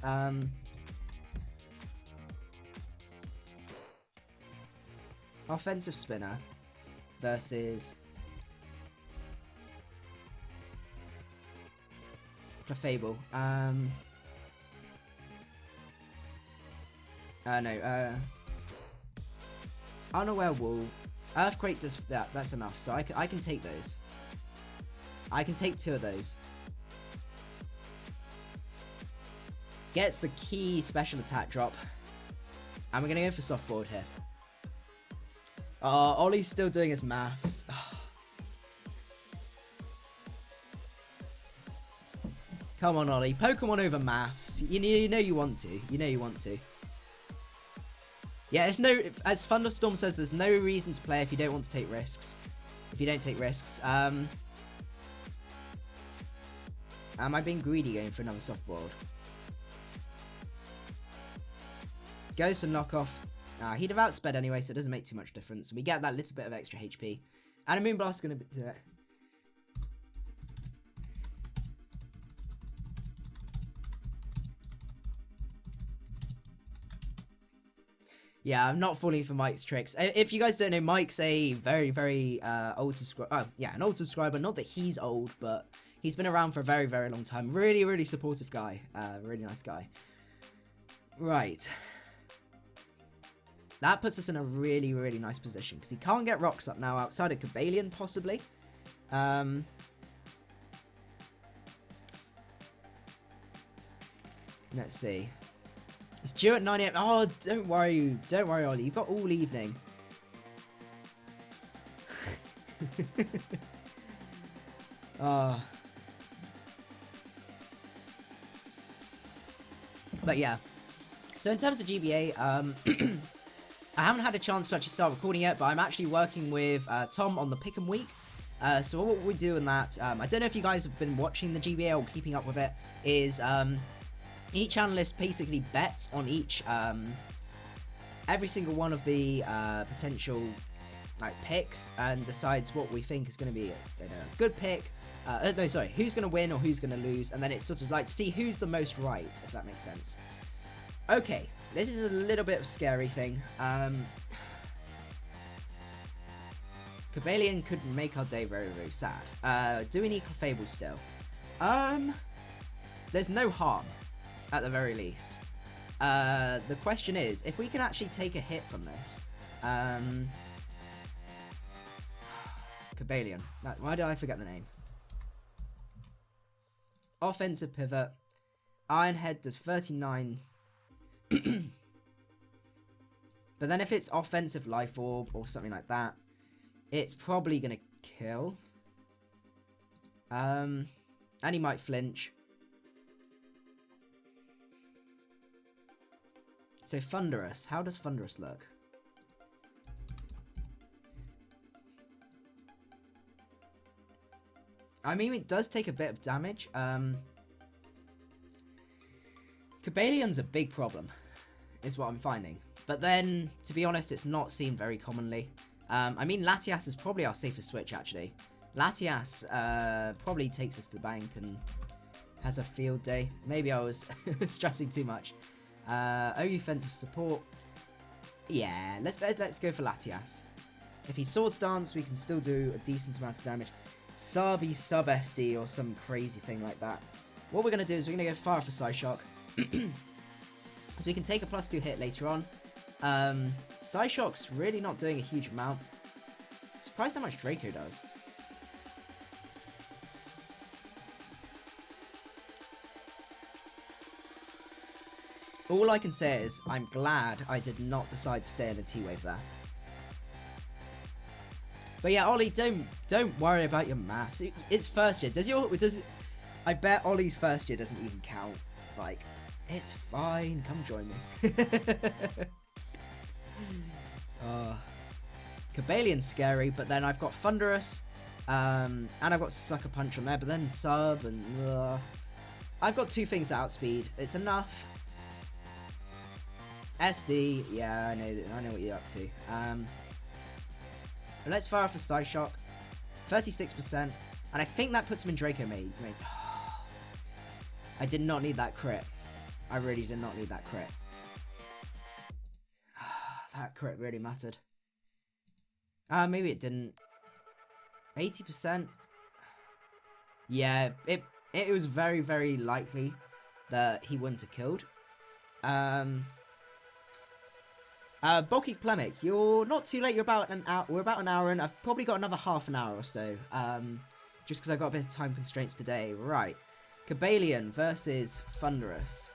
Speaker 1: Offensive Spinner versus Clefable. No. Unaware Wall. Earthquake does that. That's enough. So I can take those. I can take 2 of those. Gets the key special attack drop. And we're going to go for softboard here. Oh, Ollie's still doing his maths. Come on, Ollie. Pokemon over maths. You know you want to. You know you want to. Yeah, it's no... As Thunderstorm says, there's no reason to play if you don't want to take risks. If you don't take risks. Am I being greedy going for another softboard? Goes for knockoff. He'd have outsped anyway, so it doesn't make too much difference. We get that little bit of extra HP. And a Moonblast is going to be... Yeah, I'm not falling for Mike's tricks. If you guys don't know, Mike's a very, very old subscriber. Oh, yeah, an old subscriber. Not that he's old, but he's been around for a very, very long time. Really, really supportive guy. Really nice guy. Right. That puts us in a really, really nice position, because he can't get rocks up now outside of Cobalion, possibly. Let's see. It's due at 9 AM. Oh, don't worry, Ollie. You've got all evening. But yeah. So in terms of GBA, I haven't had a chance to actually start recording yet, but I'm actually working with Tom on the Pick 'em Week. So what we do in that, I don't know if you guys have been watching the GBA or keeping up with it, is each analyst basically bets on each, every single one of the potential picks and decides what we think is going to be a good pick. No, sorry, who's going to win or who's going to lose, and then it's sort of like to see who's the most right, if that makes sense. Okay, this is a little bit of a scary thing. Cobalion could make our day very, very sad. Do we need Clefable still? There's no harm, at the very least. The question is, if we can actually take a hit from this, Cobalion. Why did I forget the name? Offensive pivot. Ironhead does 39. But then if it's offensive life orb or something like that, it's probably gonna kill. And he might flinch. So Thunderous. How does Thunderous look? I mean, it does take a bit of damage. Cobalion's a big problem, is what I'm finding. But then, to be honest, it's not seen very commonly. I mean, Latias is probably our safest switch, actually. Latias probably takes us to the bank and has a field day. Maybe I was stressing too much. OU offensive support. Yeah, let's go for Latias. If he Swords Dance, we can still do a decent amount of damage. Sabi sub SD or some crazy thing like that. What we're going to do is we're going to go Fire for Psyshock. So we can take a +2 hit later on. Psyshock's really not doing a huge amount. Surprised how much Draco does. All I can say is I'm glad I did not decide to stay in a T-Wave there. But yeah, Ollie, don't worry about your maths. It's first year. I bet Ollie's first year doesn't even count. Like, it's fine. Come join me. Cobalion's scary, but then I've got Thunderous, and I've got Sucker Punch on there, but then Sub, and I've got two things that outspeed. It's enough. SD, yeah, I know what you're up to. Let's fire off a Psyshock. 36%. And I think that puts him in Draco mode. I did not need that crit. I really did not need that crit. That crit really mattered. Maybe it didn't. 80%. Yeah, it was very, very likely that he wouldn't have killed. Bulky Plemic, you're not too late. You're about an hour. We're about an hour in. I've probably got another half an hour or so. Just because I've got a bit of time constraints today. Right. Cobalion versus Thunderous.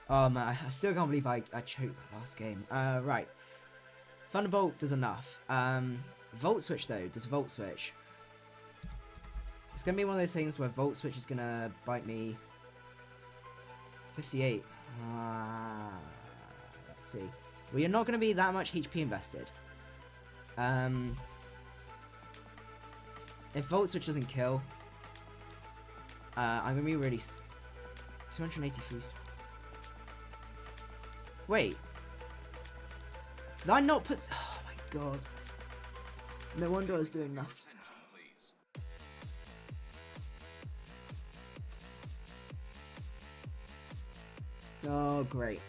Speaker 1: Oh man, I still can't believe I choked the last game. Right. Thunderbolt does enough. Volt Switch though, does Volt Switch. It's going to be one of those things where Volt Switch is going to bite me. 58. Let's see. Well, you're not going to be that much HP invested. If Volt Switch doesn't kill, I'm going to be really... 283... Wait. Did I not put... Oh my god. No wonder I was doing nothing. Oh, great.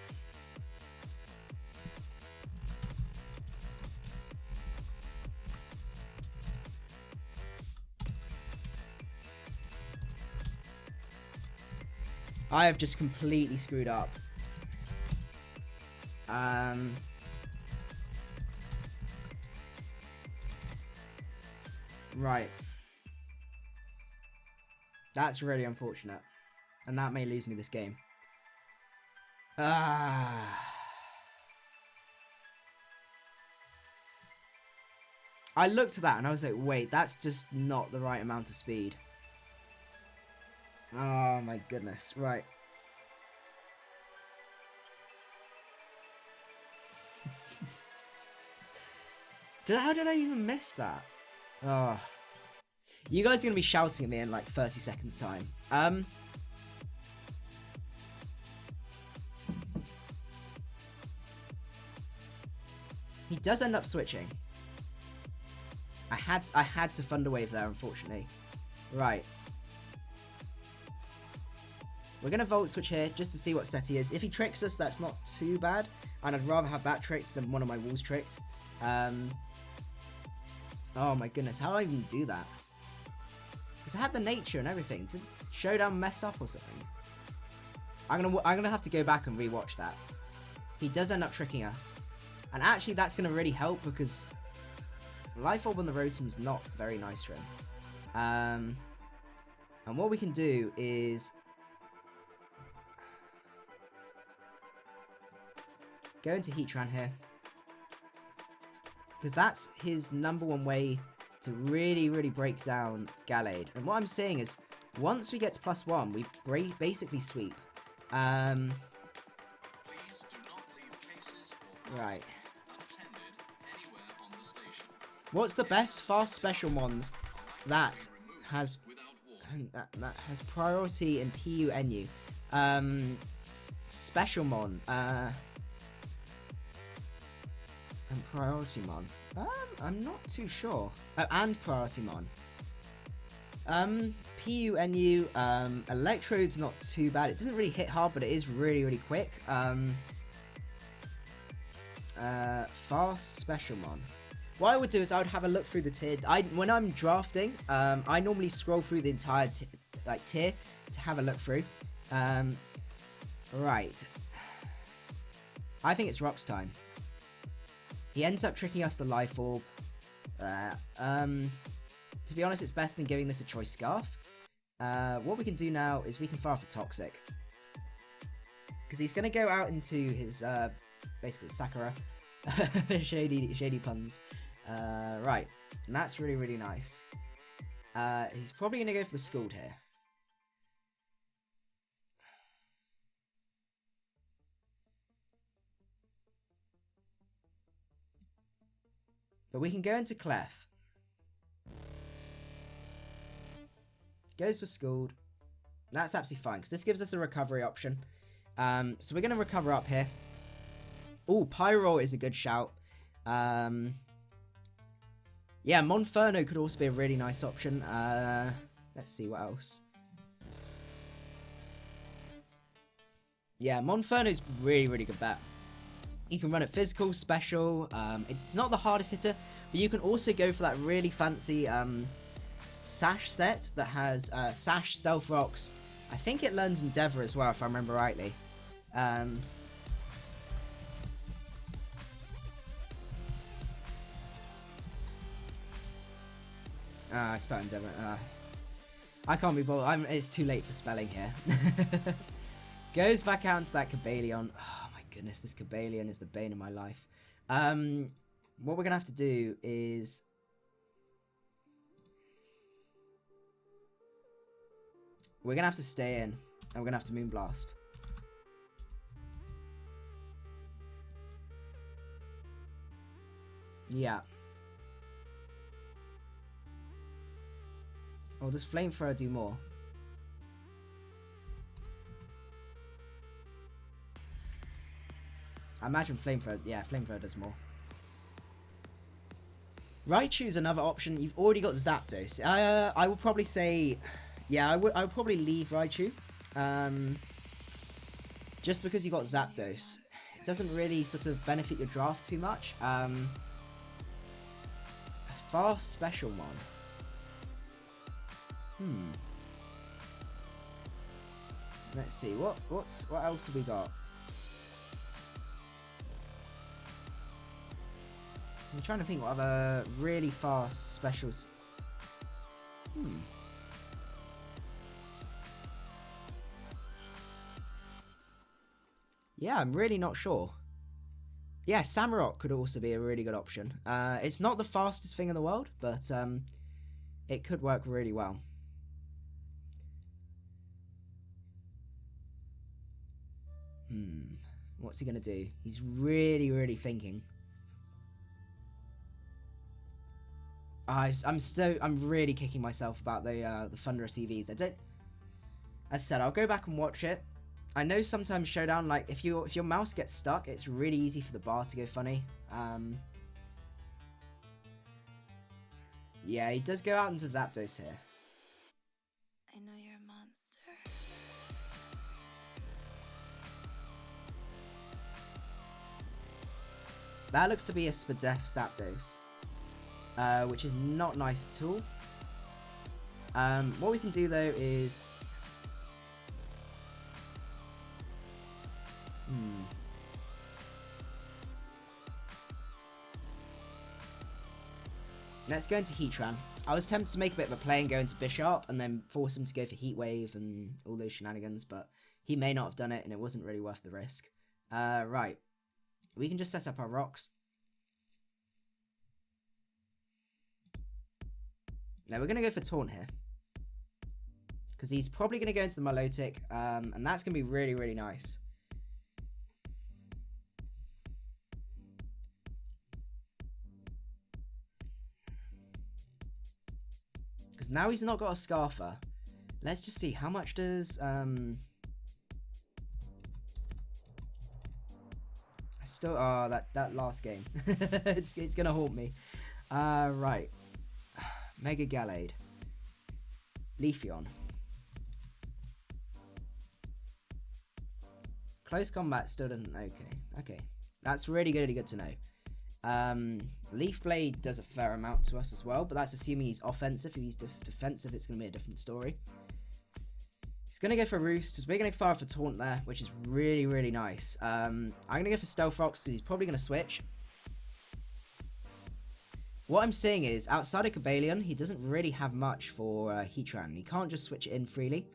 Speaker 1: I have just completely screwed up. Right. That's really unfortunate. And that may lose me this game. I looked at that and I was like, wait, that's just not the right amount of speed. Oh my goodness. Right. How did I even miss that? Oh. You guys are going to be shouting at me in like 30 seconds time. He does end up switching. I had to Thunder Wave there, unfortunately. Right. We're going to Volt Switch here just to see what set he is. If he tricks us, that's not too bad. And I'd rather have that tricked than one of my walls tricked. Oh my goodness, how do I even do that? Because I had the nature and everything. Did Showdown mess up or something? I'm gonna have to go back and rewatch that. He does end up tricking us. And actually that's gonna really help because Life Orb on the Rotom is not very nice for him. And what we can do is go into Heatran here. Because that's his #1 way to really, really break down Gallade. And what I'm saying is, once we get to +1, we basically sweep. Right. What's the best fast special mon that has priority in PU-NU? Special mon. And Priority Mon. I'm not too sure. Oh, and Priority Mon. PU-NU, Electrode's not too bad. It doesn't really hit hard, but it is really, really quick. Fast Special Mon. What I would do is I would have a look through the tier. When I'm drafting, I normally scroll through the entire tier to have a look through. Right. I think it's Rock's time. He ends up tricking us the Life Orb. To be honest, it's better than giving this a Choice Scarf. What we can do now is we can fire for Toxic. Because he's going to go out into his, basically, Sakura. shady puns. Right. And that's really, really nice. He's probably going to go for the Scald here. But we can go into Clef. Goes for Scald. That's absolutely fine, because this gives us a recovery option. So we're going to recover up here. Oh, Pyro is a good shout. Yeah, Monferno could also be a really nice option. Let's see what else. Yeah, Monferno's really, really good bet. You can run it physical, special. It's not the hardest hitter, but you can also go for that really fancy Sash set that has Sash, Stealth Rocks. I think it learns Endeavor as well, if I remember rightly. I spelled Endeavor. I can't be bothered. It's too late for spelling here. Goes back out into that Cobalion. Oh my goodness, this Cobalion is the bane of my life. What we're going to have to do is... we're going to have to stay in. And we're going to have to Moonblast. Yeah. Or does Flamethrower do more? I imagine Flamethrower, yeah, Flamethrower does more. Raichu's another option. You've already got Zapdos. I would probably say, yeah, I would probably leave Raichu. Just because you got Zapdos. It doesn't really sort of benefit your draft too much. A fast special one. Let's see, what else have we got? I'm trying to think what other really fast specials. Yeah, I'm really not sure. Yeah, Samurott could also be a really good option. It's not the fastest thing in the world, but it could work really well. What's he gonna do? He's really, really thinking. I'm really kicking myself about the Thunderous EVs. As I said, I'll go back and watch it. I know sometimes Showdown, like if your mouse gets stuck, it's really easy for the bar to go funny. Yeah, he does go out into Zapdos here.
Speaker 2: I know you're a monster.
Speaker 1: That looks to be a Spadef Zapdos, which is not nice at all. What we can do though is... Let's go into Heatran. I was tempted to make a bit of a play and go into Bisharp and then force him to go for Heat Wave and all those shenanigans, but he may not have done it and it wasn't really worth the risk. Right. We can just set up our rocks. Now we're going to go for Taunt here, because he's probably going to go into the Milotic, and that's going to be really, really nice. Because now he's not got a Scarfer. Let's just see, how much does... Still, oh, that last game. it's going to haunt me. Right. Mega Gallade. Leafeon. Close combat still doesn't... Okay. That's really good to know. Leaf Blade does a fair amount to us as well, but that's assuming he's offensive. If he's defensive, it's going to be a different story. He's going to go for Roost, because we're going to fire for Taunt there, which is really, really nice. I'm going to go for Stealth Rocks, because he's probably going to switch. What I'm saying is, outside of Cobalion, he doesn't really have much for Heatran. He can't just switch it in freely.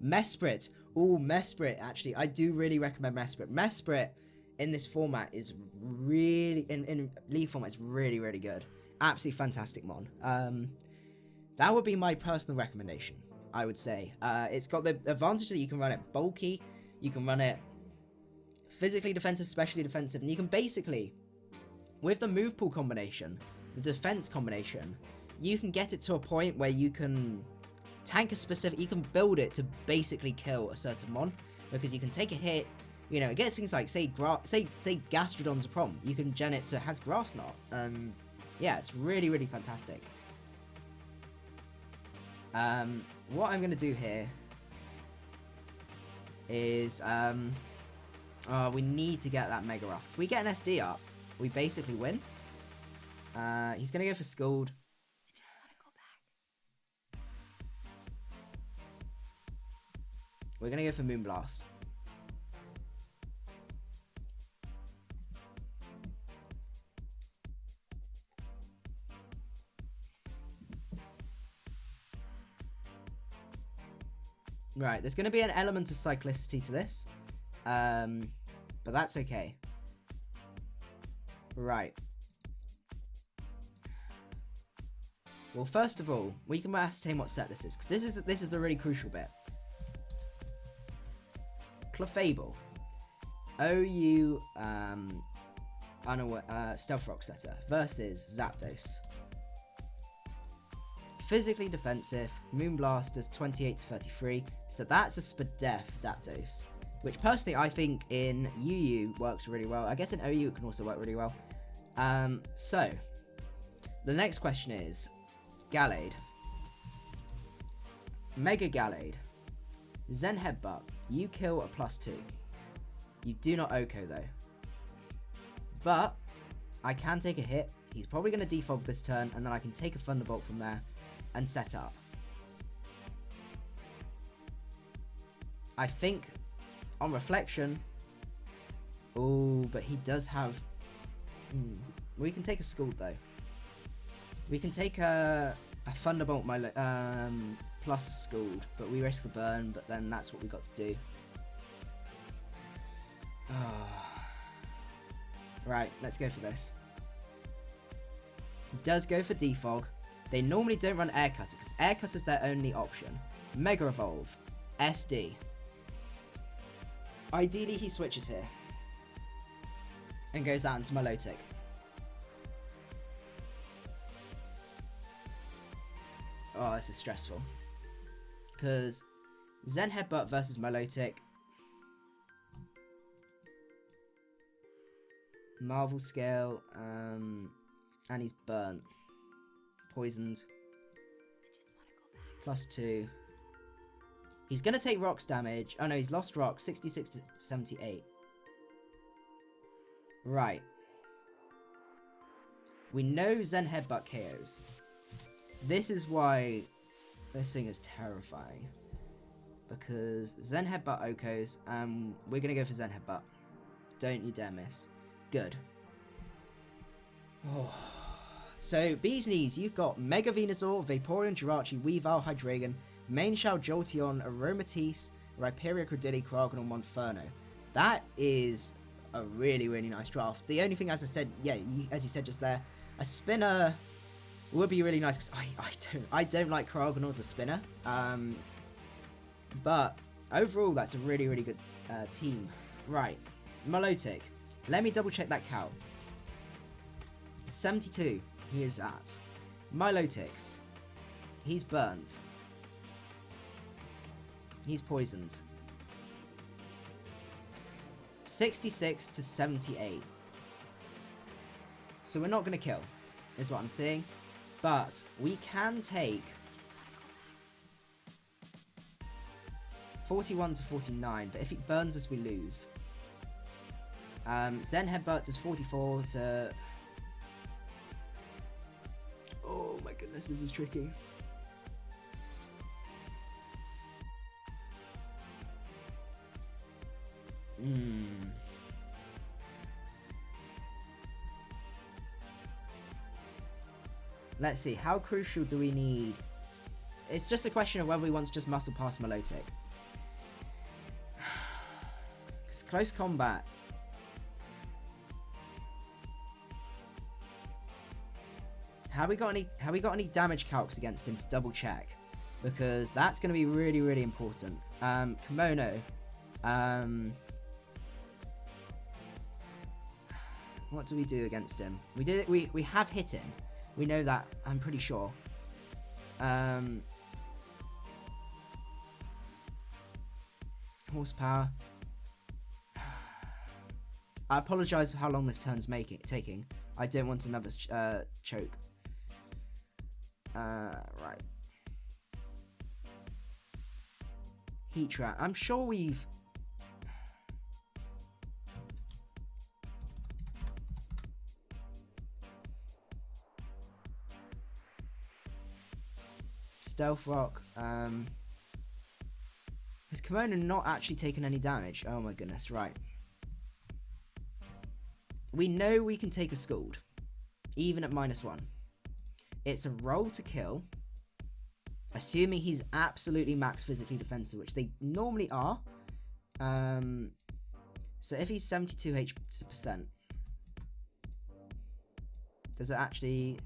Speaker 1: Mesprit. Ooh, Mesprit, actually. I do really recommend Mesprit. Mesprit in this format is really... In League format is really, really good. Absolutely fantastic mon. That would be my personal recommendation, I would say. It's got the advantage that you can run it bulky, you can run it physically defensive, specially defensive, and you can basically... With the move pool combination, the defense combination, you can get it to a point where you can tank a specific... You can build it to basically kill a certain mon, because you can take a hit. You know, it gets things like, say Gastrodon's a problem. You can gen it so it has Grass Knot. Yeah, it's really, really fantastic. What I'm going to do here is... we need to get that Mega Ruff. If we get an SD up, we basically win. He's going to go for Scald.
Speaker 2: I just want to go back.
Speaker 1: We're going to go for Moonblast. Right, there's going to be an element of cyclicity to this. But that's okay. Right. Well, first of all, we can ascertain what set this is, because this is a really crucial bit. Clefable. OU Stealth Rock setter versus Zapdos. Physically defensive, Moonblast does 28 to 33, so that's a Spadef Zapdos. Which personally I think in UU works really well. I guess in OU it can also work really well. So, the next question is, Gallade. Mega Gallade. Zen Headbutt. You kill a +2. You do not OHKO though. But, I can take a hit. He's probably going to defog this turn, and then I can take a Thunderbolt from there and set up. I think... On reflection, oh, but he does have... We can take a Scald though. We can take a Thunderbolt plus a Scald, but we risk the burn, but then that's what we got to do. Right, let's go for this. He does go for Defog. They normally don't run Air Cutter, because Air Cutter is their only option. Mega Evolve. SD. Ideally, he switches here. And goes out into Milotic. Oh, this is stressful. Because Zen Headbutt versus Milotic. Marvel Scale. And he's burnt. Poisoned. +2. He's going to take rocks damage. Oh no, he's lost rocks. 66 to 78. Right. We know Zen Headbutt KOs. This is why this thing is terrifying. Because Zen Headbutt Okos, we're going to go for Zen Headbutt. Don't you dare miss. Good. Oh. So, Bee's Knees, you've got Mega Venusaur, Vaporeon, Jirachi, Weavile, Hydreigon, Mainshell, Jolteon, Aromatisse, Rhyperior, Credilli, Crargon, Monferno. That is a really, really nice draft. The only thing, as I said, yeah, as you said just there, a spinner would be really nice, because I don't like Crargon as a spinner. But overall, that's a really, really good team. Right, Milotic. Let me double check that count. 72 he is at. Milotic. He's burnt. He's poisoned. 66 to 78. So we're not going to kill, is what I'm saying. But we can take 41 to 49. But if it burns us, we lose. Zen Headbutt does 44 to... Oh my goodness, this is tricky. Let's see, how crucial do we need? It's just a question of whether we want to just muscle past Milotic. Because close combat... Have we got any damage calcs against him to double check? Because that's going to be really, really important. Kimono. What do we do against him? We have hit him. We know that, I'm pretty sure. Horsepower. I apologise for how long this turn's taking. I don't want another choke. Right. Heat trap. I'm sure we've... Stealth Rock. Has Kimono not actually taken any damage? Oh my goodness, right. We know we can take a Scald, even at -1. It's a roll to kill, assuming he's absolutely max physically defensive, which they normally are. So if he's 72%, does it actually...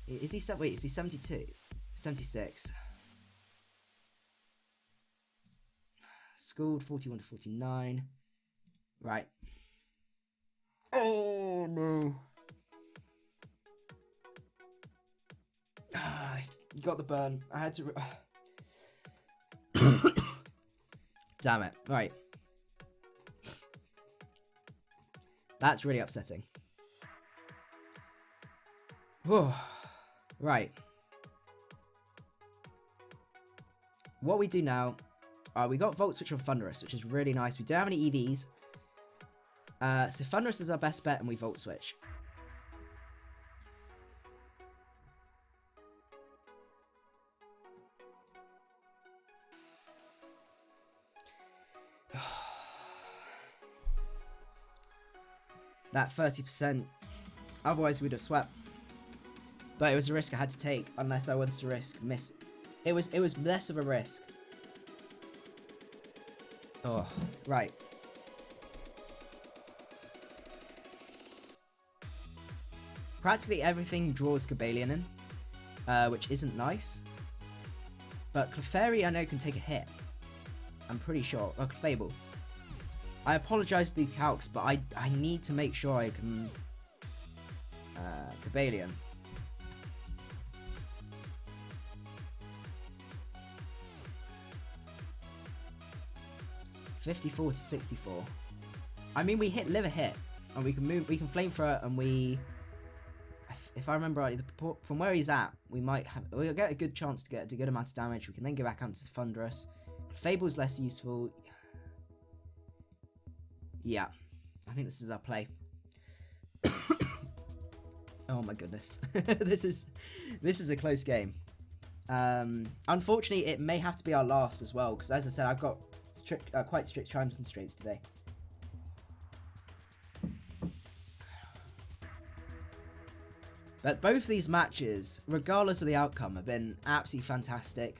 Speaker 1: Is he 72? 76. Scald 41 to 49. Right. Oh no. You got the burn. I had to... Damn it. Right. That's really upsetting. Whew. Right. What we do now... we got Volt Switch on Thunderous, which is really nice. We don't have any EVs. So Thunderous is our best bet, and we Volt Switch. That 30%. Otherwise, we'd have swept. But it was a risk I had to take, unless I wanted to risk miss. It was less of a risk. Oh, right. Practically everything draws Cobalion in, which isn't nice. But Clefairy, I know, can take a hit. I'm pretty sure. Oh, Fable. I apologise to these calcs, but I need to make sure I can... Cobalion. $54 to 64. I mean, we live a hit, and we can move. We can flamethrower, and we, if I remember rightly, from where he's at, we'll get a good chance to get a good amount of damage. We can then go back onto Thunderous. Fable's less useful. Yeah, I think this is our play. Oh my goodness, this is a close game. Unfortunately, it may have to be our last as well, because as I said, I've got quite strict time constraints today. But both these matches, regardless of the outcome, have been absolutely fantastic.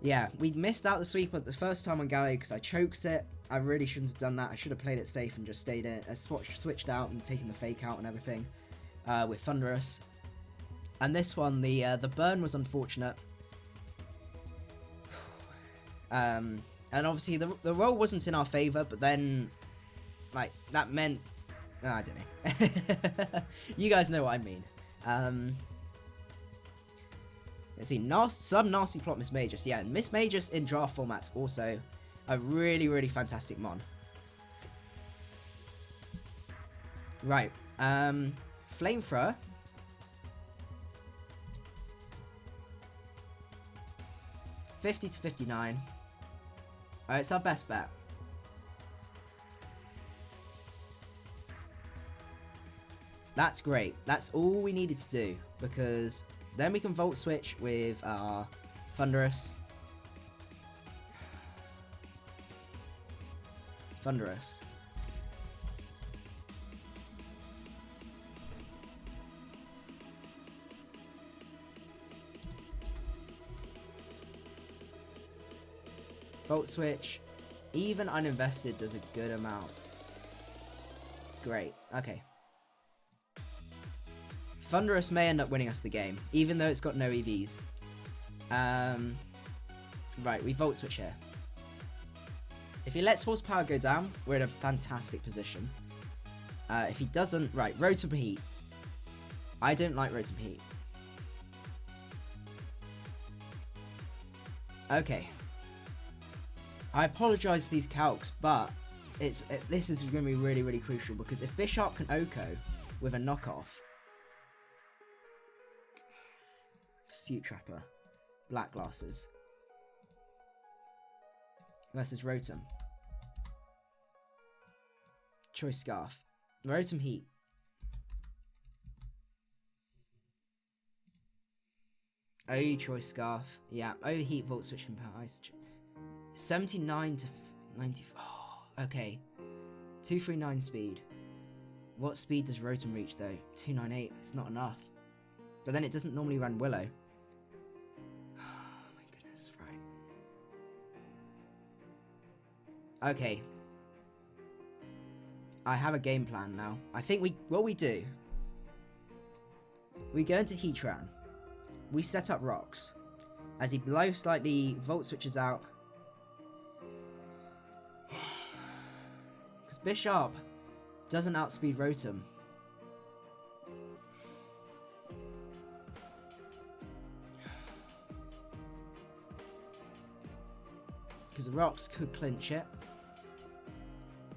Speaker 1: Yeah, we missed out the sweep at the first time on Gallade because I choked it. I really shouldn't have done that. I should have played it safe and just stayed in. Switched out and taken the fake out and everything with Thunderous. And this one, the burn was unfortunate. And obviously the roll wasn't in our favour, but then, like, that meant... Oh, I don't know. You guys know what I mean. Let's see, some nasty plot Miss Magus. Yeah, and Miss Magus in draft formats also a really, really fantastic mon. Right, Flamethrower. $50 to 59. Alright, it's our best bet. That's great. That's all we needed to do, because then we can Volt Switch with our Thunderous. Thunderous. Volt Switch. Even uninvested does a good amount. Great. Okay. Thunderous may end up winning us the game, even though it's got no EVs. Right, we Volt Switch here. If he lets Horsepower go down, we're in a fantastic position. If he doesn't... Right, Rotom Heat. I don't like Rotom Heat. Okay. I apologise to these calcs, but this is going to be really, really crucial, because if Bisharp can Oko with a knockoff... Pursuit Trapper. Black Glasses. Versus Rotom. Choice Scarf. Rotom Heat. OU Choice Scarf. Yeah, OU Heat Volt Switch and Power Ice. 79 to 90. Oh, okay. 239 speed. What speed does Rotom reach though? 298. It's not enough. But then it doesn't normally run Willow. Oh my goodness, right. Okay. I have a game plan now. I think what we do, we go into Heatran. We set up rocks. As he below slightly Volt Switches out. Because Bisharp doesn't outspeed Rotom. Because the rocks could clinch it.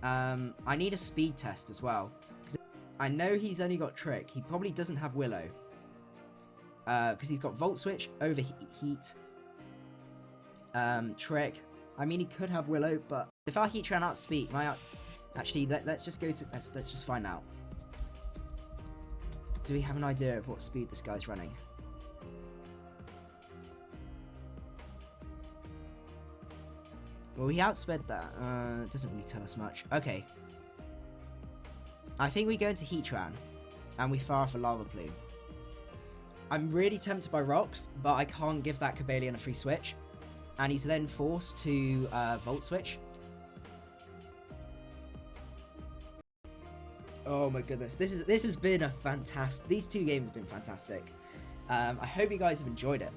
Speaker 1: I need a speed test as well. I know he's only got Trick. He probably doesn't have Willow. Because he's got Volt Switch, Overheat, Trick. I mean, he could have Willow, but if our Heatran outspeed, actually, let's just go to let's just find out. Do we have an idea of what speed this guy's running? Well, he outsped that. It doesn't really tell us much. Okay. I think we go into Heatran, and we fire off a Lava Plume. I'm really tempted by Rocks, but I can't give that Cobalion a free switch. And he's then forced to Volt Switch. Oh my goodness. This has been a fantastic... These two games have been fantastic. I hope you guys have enjoyed it.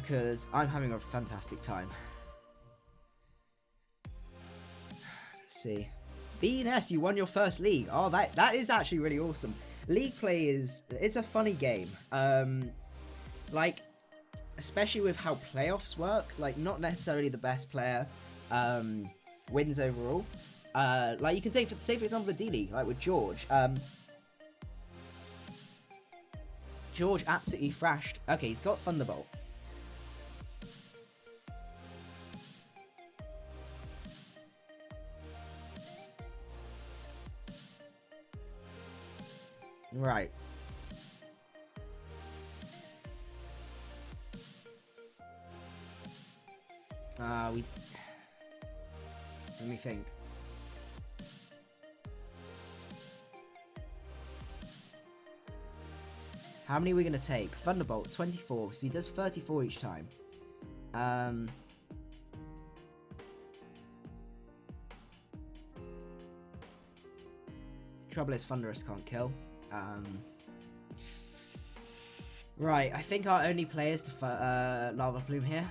Speaker 1: because I'm having a fantastic time. Let's see. BNS, you won your first league. Oh, that is actually really awesome. League play it's a funny game. Like, especially with how playoffs work, like not necessarily the best player wins overall. Like you can say for example the D League, like with George. George absolutely thrashed. Okay, he's got Thunderbolt. Right. Let me think. How many are we going to take? Thunderbolt, 24, so he does 34 each time. Trouble is Thunderous can't kill. Right, I think our only players to Lava Plume here.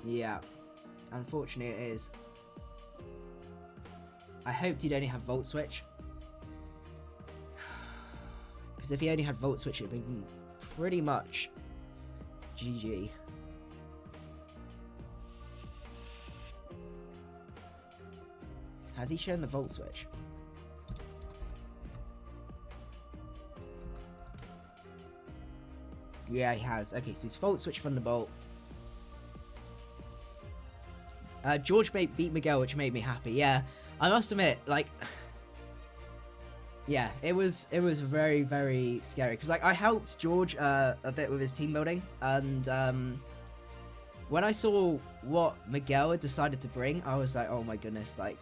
Speaker 1: Yeah, unfortunately it is. I hoped he'd only have Volt Switch. Because if he only had Volt Switch, it'd be pretty much GG. Has he shown the Volt Switch? Yeah, he has. Okay, so he's Volt Switch Thunderbolt. George beat Miguel, which made me happy. Yeah, I must admit, like, yeah, it was very, very scary because like I helped George a bit with his team building, and when I saw what Miguel had decided to bring, I was like, oh my goodness, like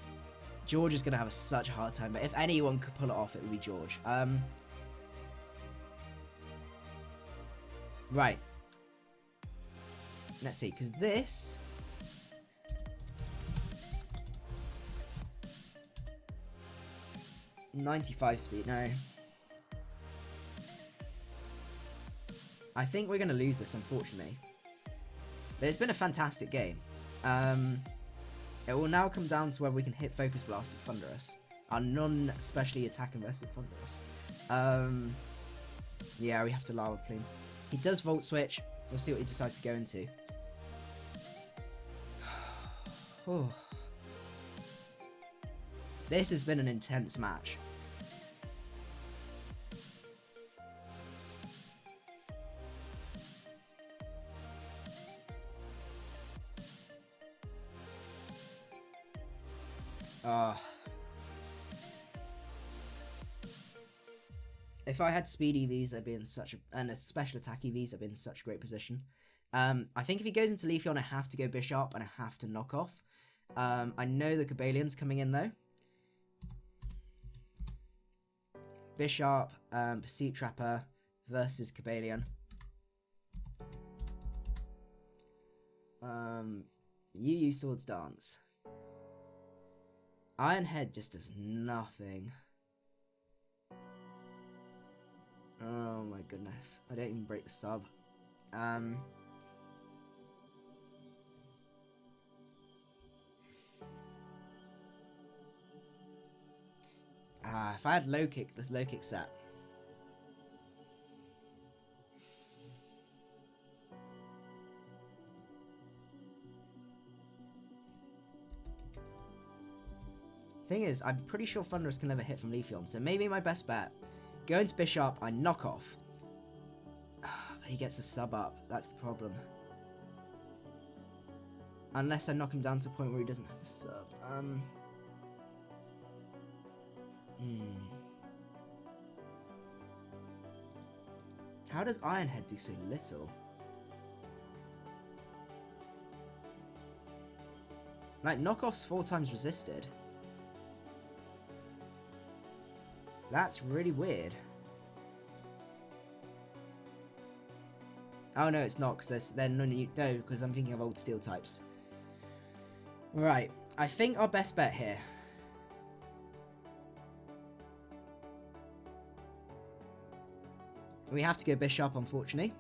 Speaker 1: George is gonna have such a hard time. But if anyone could pull it off, it would be George. Right. Let's see, because this. 95 speed, no. I think we're going to lose this, unfortunately. But it's been a fantastic game. It will now come down to whether we can hit Focus Blast with Thunderous. Our non-specially attack-invested Thunderous. Yeah, we have to Lava Plume. He does Volt Switch. We'll see what he decides to go into. Oh. This has been an intense match. If I had speed EVs, I'd be in such a, and a special attack EVs, I'd be in such a great position. I think if he goes into Leafeon, I have to go Bishop and I have to knock off. I know the Cobalian's coming in though. Bishop, Pursuit Trapper versus Cobalion. UU Swords Dance. Iron Head just does nothing. Oh my goodness. I don't even break the sub. If I had low kick, this low kick set. Thing is, I'm pretty sure Thunderous can never hit from Leafeon, so maybe my best bet. Go into Bishop, I knock off. He gets a sub up, that's the problem. Unless I knock him down to a point where he doesn't have a sub. How does Iron Head do so little? Like, knockoff's 4 times resisted. That's really weird. Oh no, it's not, because they're no, because I'm thinking of old steel types. Right, I think our best bet here. We have to go bishop, unfortunately.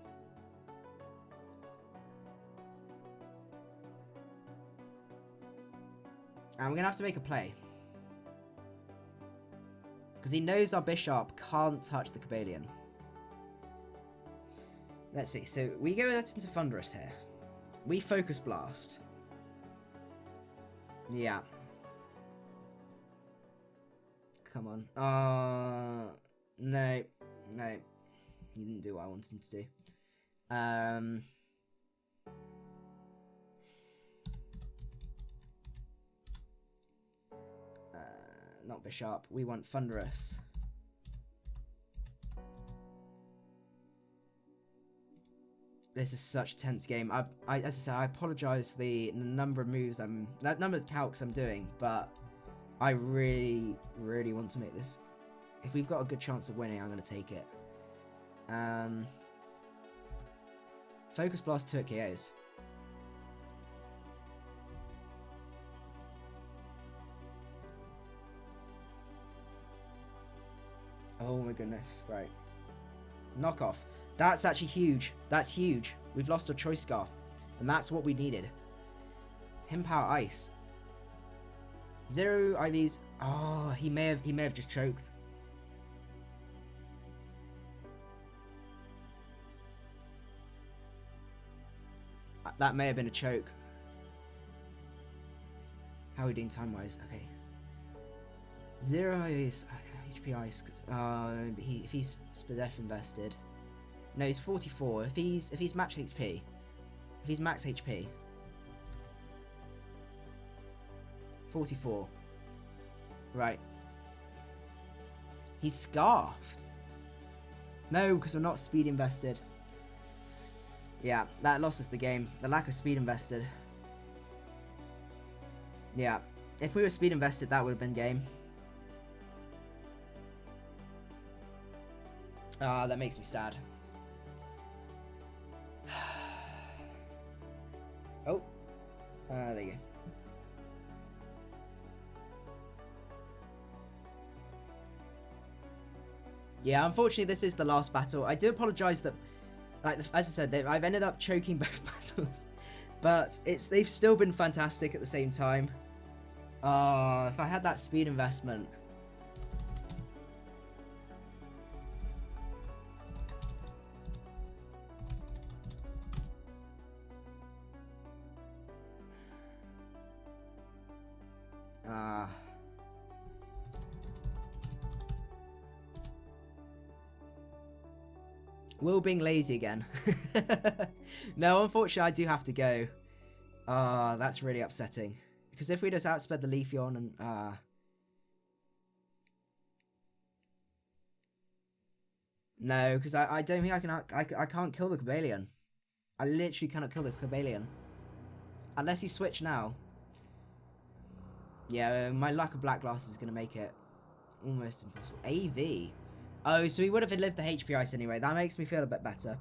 Speaker 1: And we're going to have to make a play. Because he knows our bishop can't touch the Cobalion. Let's see. So we go into Thunderous here. We Focus Blast. Yeah. Come on. No. No. He didn't do what I wanted him to do. Not Bishop. We want Thunderous. This is such a tense game. As I said, I apologize for the number of moves number of calcs I'm doing, but I really, really want to make this. If we've got a good chance of winning, I'm going to take it. Focus Blast 2 at KOs. Oh my goodness, right. Knockoff. That's actually huge. That's huge. We've lost our Choice Scarf. And that's what we needed. Him Power Ice. 0 IVs. Oh, he may have just choked. That may have been a choke. How are we doing time-wise? Okay. 0 IVs. HP Ice. If he's Spadef invested. No, he's 44. If he's max HP. If he's max HP. 44. Right. He's Scarfed. No, because we're not speed invested. Yeah, that lost us the game. The lack of speed invested. Yeah. If we were speed invested, that would have been game. Ah, that makes me sad. Oh. There you go. Yeah, unfortunately this is the last battle. I do apologise that, like, as I said, I've ended up choking both battles. But they've still been fantastic at the same time. If I had that speed investment. Will being lazy again. No, unfortunately I do have to go. That's really upsetting. Because if we just outsped the Leafeon and no, because I don't think I can't kill the Cobalion. I literally cannot kill the Cobalion. Unless you switch now. Yeah, my lack of black glass is gonna make it almost impossible. AV. Oh, so he would have lived the HP Ice anyway. That makes me feel a bit better.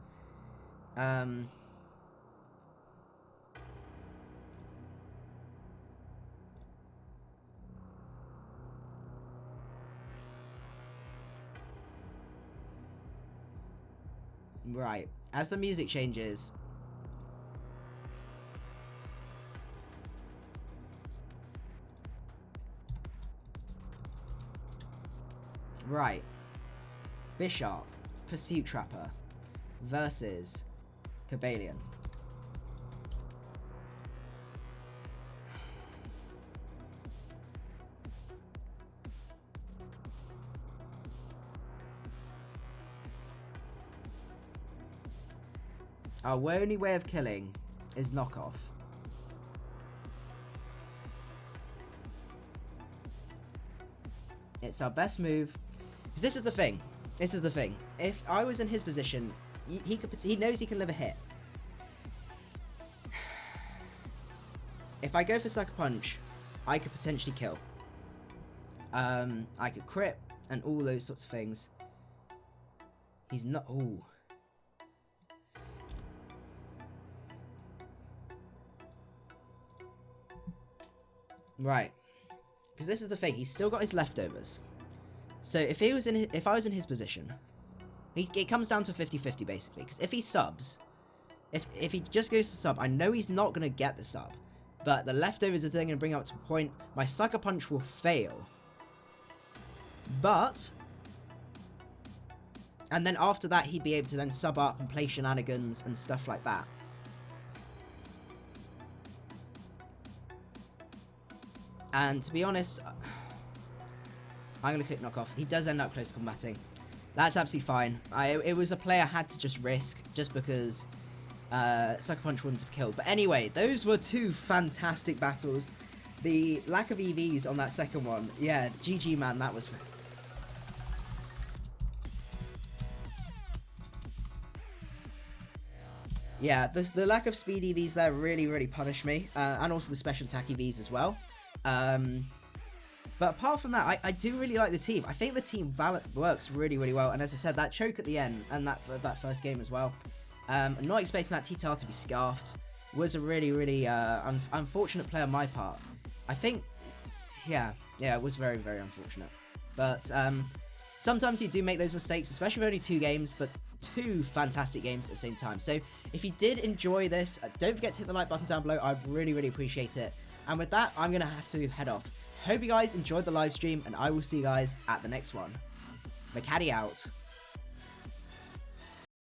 Speaker 1: Right. As the music changes. Right. Bishop, Pursuit Trapper versus Cobalion. Our only way of killing is knockoff. It's our best move. Because this is the thing. This is the thing. If I was in his position, he knows he can live a hit. If I go for Sucker Punch, I could potentially kill. I could crit and all those sorts of things. He's not. Ooh. Right. Because this is the thing. He's still got his leftovers. So if I was in his position, It comes down to 50-50 basically, because if he subs, if he just goes to sub, I know he's not going to get the sub, but the leftovers are then going to bring up to a point, my Sucker Punch will fail. But, and then after that, he'd be able to then sub up and play shenanigans and stuff like that. And to be honest, I'm going to click knock off. He does end up close combating. That's absolutely fine. It was a play I had to just risk, just because Sucker Punch wouldn't have killed. But anyway, those were two fantastic battles. The lack of EVs on that second one, yeah, GG man, that was... Yeah, the lack of speed EVs there really punished me, and also the special attack EVs as well. But apart from that, I do really like the team. I think the team works really well, and as I said, that choke at the end, and that first game as well. I'm not expecting that T-Tar to be scarfed. Was a really unfortunate play on my part. I think, yeah, it was very unfortunate. But sometimes you do make those mistakes, especially with only 2 games, but 2 fantastic games at the same time. So if you did enjoy this, don't forget to hit the like button down below. I'd really appreciate it. And with that, I'm going to have to head off. Hope you guys enjoyed the live stream, and I will see you guys at the next one. Macadii out.